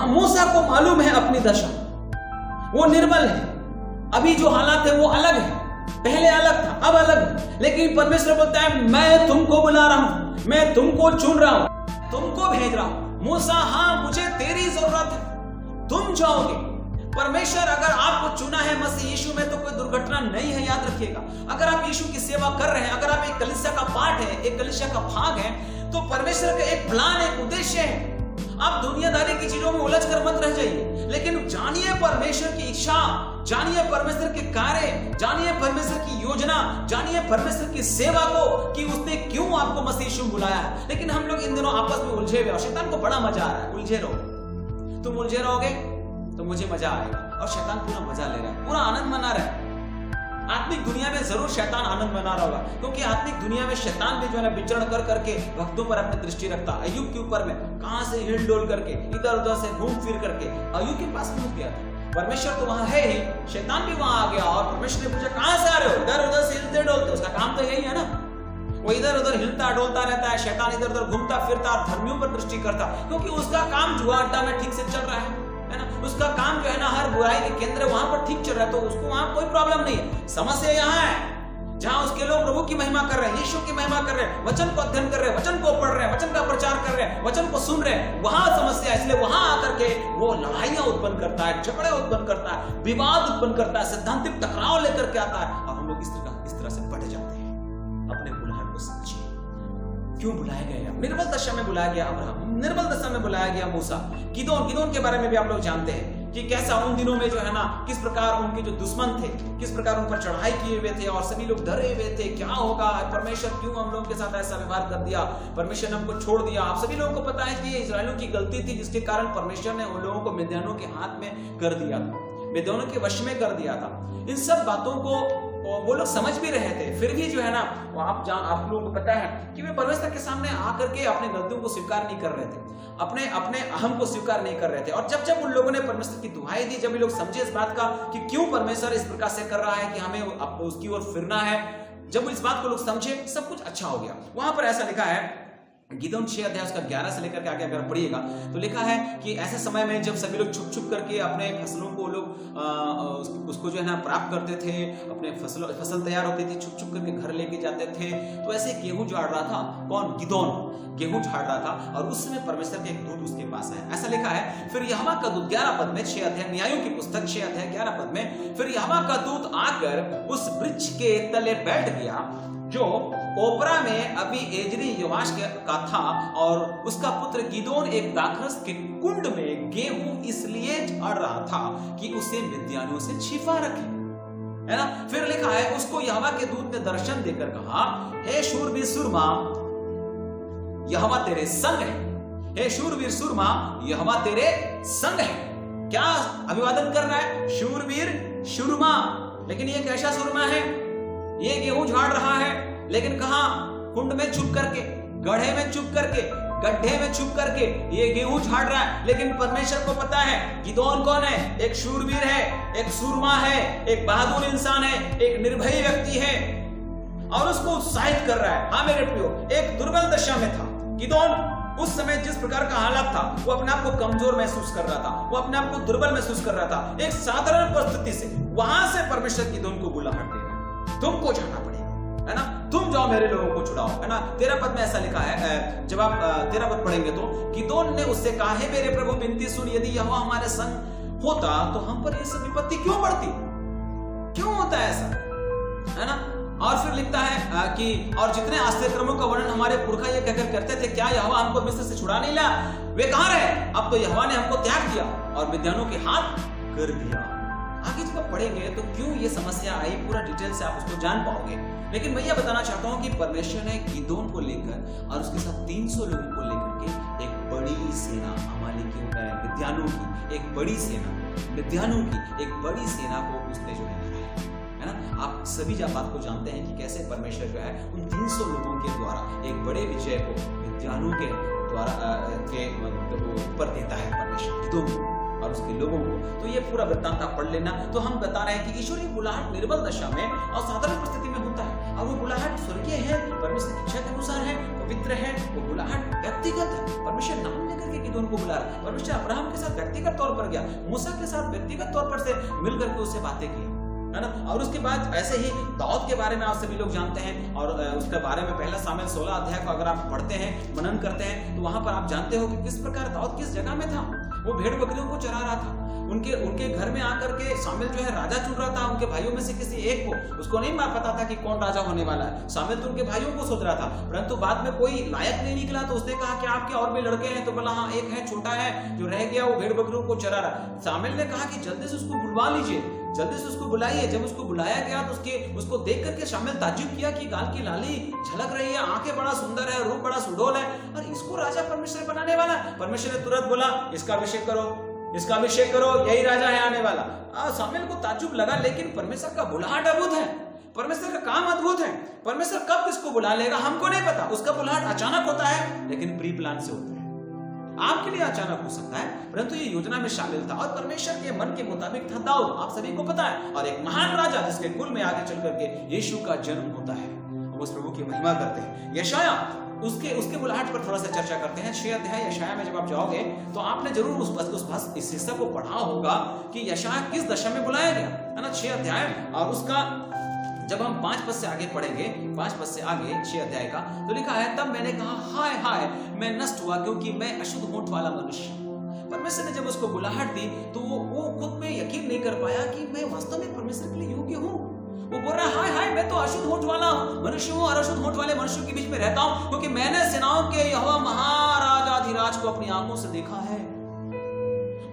मूसा को मालूम है अपनी दशा, वो निर्बल है, अभी जो हालात है वो अलग है, पहले अलग था, अब अलग है। लेकिन परमेश्वर बोलता है मैं तुमको बुला रहा हूं, मैं तुमको चुन रहा हूं, तुमको भेज रहा हूं। मूसा, हाँ मुझे तेरी जरूरत है, तुम जाओगे। परमेश्वर अगर आपको चुना है मसीह यीशु में, तो कोई दुर्घटना नहीं है, याद रखिएगा। अगर आप यीशु की सेवा कर रहे हैं, अगर आप एक कलीसिया का पार्ट है, एक कलीसिया का भाग है, तो परमेश्वर का एक प्लान, एक उद्देश्य है। आप दुनियादारी की चीजों में उलझ कर मत रह जाइए, लेकिन जानिए परमेश्वर की इच्छा, जानिए परमेश्वर के कार्य, जानिए परमेश्वर की योजना, जानिए परमेश्वर की सेवा को, कि उसने क्यों आपको मसीह यीशु बुलाया है। लेकिन हम लोग इन दिनों आपस में उलझे हुए, और शैतान को बड़ा मजा आ रहा है। उलझे रहो, तुम उलझे रहोगे तो मुझे मजा आएगा, और शैतान पूरा मजा ले रहा है, पूरा आनंद मना रहा है। आत्मिक दुनिया में जरूर शैतान आनंद मना रहा होगा, क्योंकि आत्मिक दुनिया में शैतान भी जो है विचरण कर करके भक्तों पर अपनी दृष्टि रखता। अय्यूब के ऊपर में कहां से हिल डोल करके, इधर उधर से घूम फिर करके अय्यूब के पास पहुंच गया था। परमेश्वर तो वहां है ही, शैतान भी वहां आ गया, और परमेश्वर ने पूछा कहां से आ रहे हो? इधर उधर से हिलते डोलते, उसका काम तो यही है ना, वो इधर उधर हिलता डोलता रहता है। शैतान इधर उधर घूमता फिरता, धर्मियों पर दृष्टि करता, क्योंकि उसका काम जुआ अड्डा में ठीक से चल रहा है ना। उसका काम जो है ना हर बुराई के केंद्र वहां पर ठीक चल रहा है, तो उसको वहां कोई प्रॉब्लम नहीं है। समस्या यहाँ है जहां उसके लोग प्रभु की महिमा कर रहे हैं, यीशु की महिमा कर रहे हैं, वचन को अध्ययन कर रहे हैं, वचन को पढ़ रहे हैं, वचन का प्रचार कर रहे हैं, वचन को सुन रहे हैं, वहां समस्या है। इसलिए वहां आकर के वो लड़ाइयां उत्पन्न करता है, झगड़े उत्पन्न करता है, विवाद उत्पन्न करता है, सिद्धांतिक टकराव लेकर के आता है, और हम लोग इस तरह से बढ़ जाते हैं। अपने बुलाहट को समझिए, क्यों बुलाया गया? निर्बल दशा में बुलाया गया अब्राहम, निर्बल दशा में बुलाया गया मूसा। गिदोन के बारे में भी आप लोग जानते हैं कि कैसा उन दिनों में जो है ना, किस प्रकार उनके जो दुश्मन थे, किस प्रकार उन पर चढ़ाई किए हुए थे और सभी लोग डरे हुए थे, क्या होगा, परमेश्वर क्यों हम लोगों के साथ ऐसा व्यवहार कर दिया, परमेश्वर ने हमको छोड़ दिया। आप सभी लोगों को पता है कि ये इस्राएलियों की गलती थी, जिसके कारण परमेश्वर ने उन लोगों को मिद्यानियों के हाथ में कर दिया था, मिद्यानियों के वश में कर दिया था। इन सब बातों को वो लोग समझ भी रहे थे, फिर भी जो है ना, आप लोगों को पता है कि वे परमेश्वर के सामने आकर के अपने गलतियों को स्वीकार नहीं कर रहे थे, अपने अहम को स्वीकार नहीं कर रहे थे। और जब उन लोगों ने परमेश्वर की दुहाई दी, जब ये लोग समझे इस बात का कि क्यों परमेश्वर इस प्रकार से कर रहा है, कि हमें उसकी ओर फिरना है, जब इस बात को लोग समझे, सब कुछ अच्छा हो गया। वहां पर ऐसा लिखा है, गिदोन 6 अध्याय उसका 11 से लेकर के आगे अगर पढ़िएगा तो लिखा है कि ऐसे समय में जब सभी लोग छुप करके अपने फसलों को लोग उसको जो है ना प्राप्त करते थे, अपने फसल तैयार होती थी, छुप करके घर लेके जाते थे, तो ऐसे गेहूं झाड़ रहा था, कौन, गिदोन गेहूं झाड़ रहा था, और उस समय परमेश्वर के एक दूत उसके पास आया। ऐसा लिखा है, फिर यहोवा का दूत 11 पद में, 6 अध्याय न्यायों की पुस्तक 6 अध्याय 11 पद में, फिर यहोवा का दूत आकर उस वृक्ष के तले बैठ गया जो ओपरा में अभी एजरी योआश का था, और उसका पुत्र गिदोन एक दाखरस के कुंड में गेहूं इसलिए झाड़ रहा था कि उसे मिद्यानियों से छिपा रखे, है ना। फिर लिखा है, उसको यहोवा के दूत ने दर्शन देकर कहा, हे शूरवीर सुरमा, यहोवा तेरे संग है, हे शूरवीर सुरमा, यहोवा तेरे संग है। क्या अभिवादन कर रहा है, शूरवीर सुरमा, लेकिन ये कैसा सुरमा है, ये गेहूं झाड़ रहा है, लेकिन कहां, कुंड में छुप करके, गड्ढे में छुप करके, गड्ढे में छुप करके ये गेहूं झाड़ रहा है। लेकिन परमेश्वर को पता है गिदोन कौन है, एक शूरवीर है, एक सूरमा है, एक बहादुर इंसान है, एक निर्भय व्यक्ति है, और उसको उत्साहित कर रहा है। हाँ मेरे प्रियो, एक दुर्बल दशा में था गिदोन, उस समय जिस प्रकार का हालत था, वो अपने आप को कमजोर महसूस कर रहा था, वो अपने आप को दुर्बल महसूस कर रहा था। एक साधारण परिस्थिति से, वहां से परमेश्वर गिदोन को बुलाहट दे रहा है, तुमको जाना पड़ेगा, है ना, तुम जाओ मेरे लोगों को छुड़ाओ, है ना। 13 पद में ऐसा लिखा है, जब आप 13 पद पढ़ेंगे तो, गिदोन ने उससे कहा, हे मेरे प्रभु विनती सुन, यदि यहोवा हमारे संग होता तो हम पर ये सब विपत्ति क्यों पड़ती, क्यों होता है ऐसा, है ना। और फिर लिखता है कि और जितने आश्चर्यक्रमों का वर्णन हमारे पुरखा ये कहकर करते थे, क्या यहोवा हमको मिस्र से छुड़ा नहीं लाया, वे कहां रहे, अब तो यहोवा ने हमको त्याग दिया और मिद्यानियों के हाथ कर दिया। आगे जब आप पढ़ेंगे तो क्यों ये समस्या आई, पूरा डिटेल से आप उसको जान पाओगे। लेकिन मैं ये बताना चाहता हूं कि परमेश्वर ने गिदोन को लेकर और उसके साथ 300 लोगों को लेकर के एक बड़ी सेना, अमालेकियों मिद्यानियों की एक बड़ी सेना, मिद्यानियों की एक बड़ी सेना को उसने जो है ना। आप सभी जब बात को जानते हैं कि कैसे परमेश्वर जो है उन 300 लोगों के द्वारा एक बड़े विजय को मिद्यानियों के द्वारा के ऊपर देता है परमेश्वर गिदोन को और उसके लोगों को। तो ये पूरा वृत्तांत आप पढ़ लेना। तो हम बता रहे हैं कि ईश्वरीय बुलाहट निर्बल दशा में और साधारण परिस्थिति में होता है, और वो बुलाहट स्वर्गीय है, परमेश्वर की इच्छा के अनुसार है, पवित्र है। वो बुलाहट व्यक्तिगत है, परमेश्वर नाम लेकर के गिदोन को बुला रहा है। परमेश्वर अब्राहम के साथ व्यक्तिगत तौर पर गया, मूसा के साथ व्यक्तिगत तौर पर से मिलकर के उससे बातें की, है ना। और उसके बाद ऐसे ही दाऊद के बारे में आप सभी लोग जानते हैं, और उसके बारे में पहला सामुएल 16 अध्याय को अगर आप पढ़ते हैं, मनन करते हैं, तो वहां पर आप जानते हो कि किस प्रकार दाऊद किस जगह में था। वो भेड़ बकरियों को चरा रहा था, उनके घर में आकर के सामुएल जो है राजा चुन रहा था, उनके भाइयों में से किसी एक को, उसको नहीं पता था कि कौन राजा होने वाला है। सामुएल तो उनके भाइयों को सोच रहा था, परंतु बाद में कोई लायक नहीं निकला, तो उसने कहा कि आपके और भी लड़के हैं, तो बोला हाँ एक है, छोटा है जो रह गया, वो भेड़ बकरियों को चरा रहा। सामुएल ने कहा कि जल्दी से उसको बुलवा लीजिए, जल्दी से उसको बुलाइए। जब उसको बुलाया गया तो उसको देख करके शामिल ताज्जुब किया कि गाल की लाली झलक रही है, आंखें बड़ा सुंदर है, रूप बड़ा सुडौल है, और इसको राजा परमेश्वर बनाने वाला है। परमेश्वर ने तुरंत बोला इसका अभिषेक करो, इसका अभिषेक करो, यही राजा है आने वाला। शामिल को ताज्जुब लगा, लेकिन परमेश्वर का बुलाहट अद्भुत है, परमेश्वर का काम अद्भुत है। परमेश्वर कब किसको बुला लेगा हमको नहीं पता, उसका बुलाहट अचानक होता है, लेकिन प्री प्लान से होता है। आपके लिए अचानक हो सकता है, परंतु ये योजना में शामिल था और परमेश्वर के मन के मुताबिक था। दाऊद आप सभी को पता है, और एक महान राजा जिसके कुल में आगे चल करके यीशु का जन्म होता है, उस प्रभु की महिमा करते हैं। यशाया उसके बुलाहट पर थोड़ा सा चर्चा करते हैं। 6 अध्याय यशाया में जब आप जाओगे तो आपने जरूर इस हिस्सा को पढ़ा होगा कि यशाया किस दशा में बुलाया गया, है ना। 6 अध्याय और उसका जब हम 5 पद से आगे पढ़ेंगे, 5 पद से आगे 6 अध्याय का, तो लिखा है तब मैंने कहा हाय हाय मैं नष्ट हुआ, क्योंकि मैं अशुद्ध होंठ वाला मनुष्य। परमेश्वर ने जब उसको बुलाहट दी तो वो खुद पे यकीन नहीं कर पाया कि मैं वास्तव में परमेश्वर के लिए योग्य हूँ। वो बोल रहा है हाय हाय मैं तो अशुद्ध होंठ वाला मनुष्य हूँ और अशुद्ध होंठ वाले मनुष्यों के बीच में रहता हूँ, क्योंकि मैंने सेनाओं के यहोवा महाराजाधिराज को अपनी आंखों से देखा है।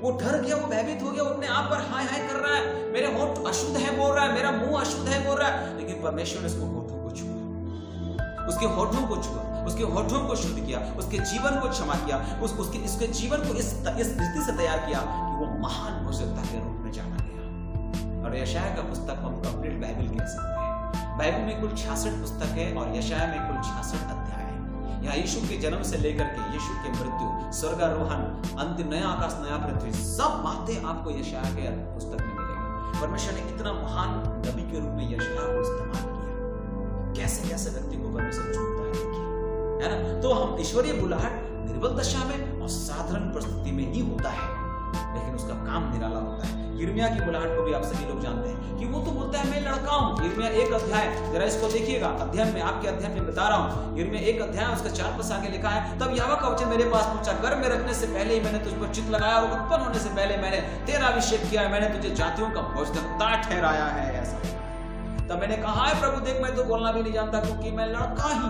वो डर गया, वो भयभीत हो गया, वो अपने आप पर हाय हाय कर रहा है, मेरे होठ अशुद्ध है बोल रहा है, मेरा मुंह अशुद्ध है बोल रहा है। लेकिन परमेश्वर ने उसको होठों को छुआ, उसके होठों को छुआ, उसके होठों को शुद्ध किया, उसके जीवन को क्षमा किया, उसके जीवन को इस रीति से तैयार किया कि वो महान भविष्यवक्ता के रूप में जाना गया। और यशायाह का पुस्तक हम कंप्लीट बाइबल कह सकते हैं। बाइबल में कुल 66 पुस्तक है और यशायाह में कुल 66 अध्याय है। यहाँ यीशु के जन्म से लेकर के यीशु के मृत्यु, स्वर्गारोहण, अंतिम नया आकाश नया पृथ्वी, सब बातें आपको यशायाह के पुस्तक में मिलेगा। परमेश्वर ने इतना महान नबी के रूप में यशायाह को इस्तेमाल किया। कैसे कैसे व्यक्ति को परमेश्वर चुनता है, देखिए, है ना। तो हम ईश्वरीय बुलाहट निर्बल दशा में और साधारण परिस्थिति में ही होता है, लेकिन उसका काम निराला होता है। यिर्मयाह की बुलाहट को भी आप सभी लोग जानते हैं कि वो तो बोलता है मैं लड़का हूं। यिर्मयाह 1 अध्याय, जरा इसको देखिएगा, अध्ययन में आपके अध्ययन में बता रहा हूं। यिर्मयाह 1 अध्याय उसका 4 पद आगे लिखा है, तब यहोवा का वचन मेरे पास पहुंचा, गर्भ में रखने से पहले ही मैंने तुझ पर चित्त लगाया और उत्पन्न होने से पहले मैंने तेरा अभिषेक किया है, मैंने तुझे जातियों का भोजनकर्ता ठहराया है। ऐसा तब मैंने कहा है प्रभु देख मैं तो बोलना भी नहीं जानता क्योंकि मैं लड़का ही,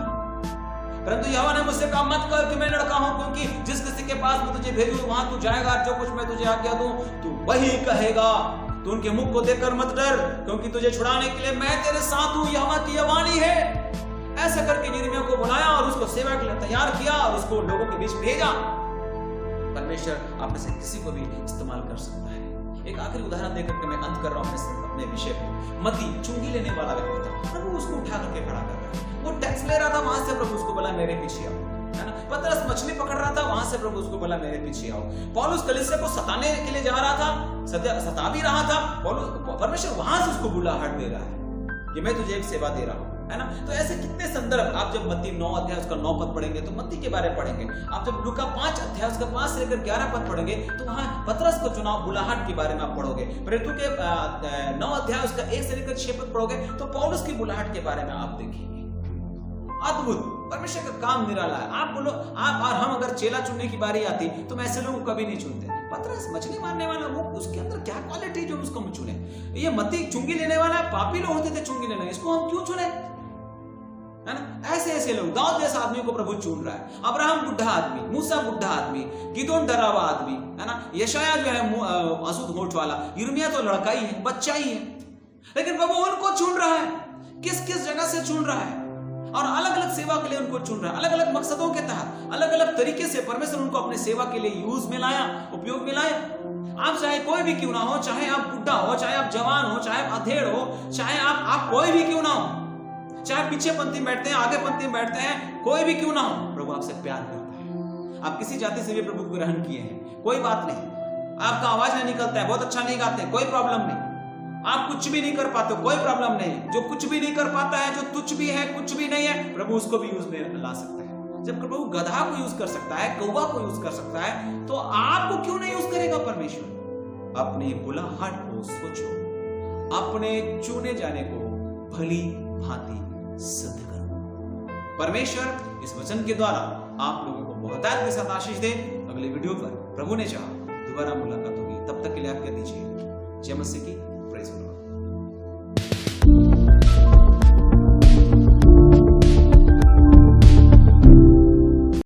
परंतु यहोवा ने मुझसे कहा मत कर कि मैं लड़का हूं, क्योंकि जिस किसी के पास मैं तुझे भेजूं वहां तू जाएगा, जो कुछ मैं तुझे आज्ञा दूं तू वही कहेगा। तू उनके मुख को देखकर मत डर, क्योंकि तुझे छुड़ाने के लिए मैं तेरे साथ हूं, यहोवा की यह वाणी है। ऐसा करके यिर्मयाह को बुलाया और उसको सेवा के लिए तैयार किया और उसको लोगों के बीच भेजा। परमेश्वर आप में से किसी को भी इस्तेमाल कर सकता है। एक आखिरी उदाहरण देकर के मैं अंत कर रहा हूं अपने विषय को। मती चुंगी लेने वाला व्यक्ति था, प्रभु उसको उठा करके खड़ा कर रहा है। वो टैक्स ले रहा था, वहां से प्रभु उसको बोला मेरे पीछे आओ, है ना। पतरस मछली पकड़ रहा था, वहां से प्रभु उसको बोला मेरे पीछे आओ। पौलुस कलीसिया को सताने के लिए जा रहा था, सता भी रहा था। परमेश्वर वहां से उसको बुलाहट दे रहा है कि मैं तुझे एक सेवा दे रहा हूं, है ना। तो ऐसे कितने संदर्भ, आप जब मत्ती 9 अध्याय उसका 9 पद पढ़ेंगे तो मत्ती के बारे में पढ़ेंगे। आप जब लूका 5 अध्याय उसका 5 से लेकर 11 पद पढ़ेंगे तो वहां पतरस को चुनाव बुलाहट के बारे में आप पढ़ोगे। प्रेरितों के 9 अध्याय उसका 1 से लेकर 6 पद पढ़ोगे तो पौलुस की बुलाहट के बारे में आप देखेंगे। अद्भुत, परमेश्वर का काम निराला है। आप बोलो, आप और हम अगर चेला चुनने की बारी आती तो मैं ऐसे लोगों को कभी नहीं चुनते। पतरस मछली मारने वाला, वो उसके अंदर क्या क्वालिटी जो उसको हम चुने। ये मत्ती चुंगी लेने वाला, पापी लोग होते थे चुंगी लेने, इसको हम क्यों चुने, है ना। ऐसे ऐसे लोग, दाऊद जैसा आदमी को प्रभु चुन रहा है, अब्राहम बुढ़ा आदमी, मूसा बुढ़ा आदमी, गिदोन डरा हुआ आदमी, है ना। यशायाह जो है अशुद्ध होठ वाला, यिर्मयाह तो लड़का ही है, बच्चा ही है, लेकिन प्रभु उनको चुन रहा है। किस किस जगह से चुन रहा है और अलग अलग सेवा के लिए उनको चुन रहा है। अलग अलग मकसदों के तहत अलग अलग तरीके से परमेश्वर उनको अपने सेवा के लिए यूज में लाया, उपयोग में लाया। आप चाहे कोई भी क्यों ना हो, चाहे आप बुढ़ा हो, चाहे आप जवान हो, चाहे आप अधेड़ हो, चाहे आप कोई भी क्यों ना हो, चाहे पीछे पंक्ति में बैठते हैं, आगे पंक्ति में बैठते हैं, कोई भी क्यों ना हो, प्रभु आपसे प्यार करता है। आप किसी जाति से भी प्रभु को ग्रहण किए हैं, कोई बात नहीं। आपका आवाज नहीं निकलता है, बहुत अच्छा नहीं गाते, कोई प्रॉब्लम नहीं। आप कुछ भी नहीं कर पाते, कोई प्रॉब्लम नहीं। जो कुछ भी नहीं कर पाता है, जो तुच्छ भी है, कुछ भी नहीं है, प्रभु उसको भी यूज में ला सकता है। जब प्रभु गधा को यूज कर सकता है, कौवा को यूज कर सकता है, तो आपको क्यों नहीं यूज करेगा परमेश्वर। अपनी बुलाहट को सोचो, अपने चुने जाने को भली भांति सिद्ध करो। परमेश्वर इस वचन के द्वारा आप लोगों को बहुतायत के साथ आशीष दे। अगले वीडियो पर प्रभु ने चाहा दोबारा मुलाकात होगी, तब तक के लिए आप कह दीजिए जय मसीह की।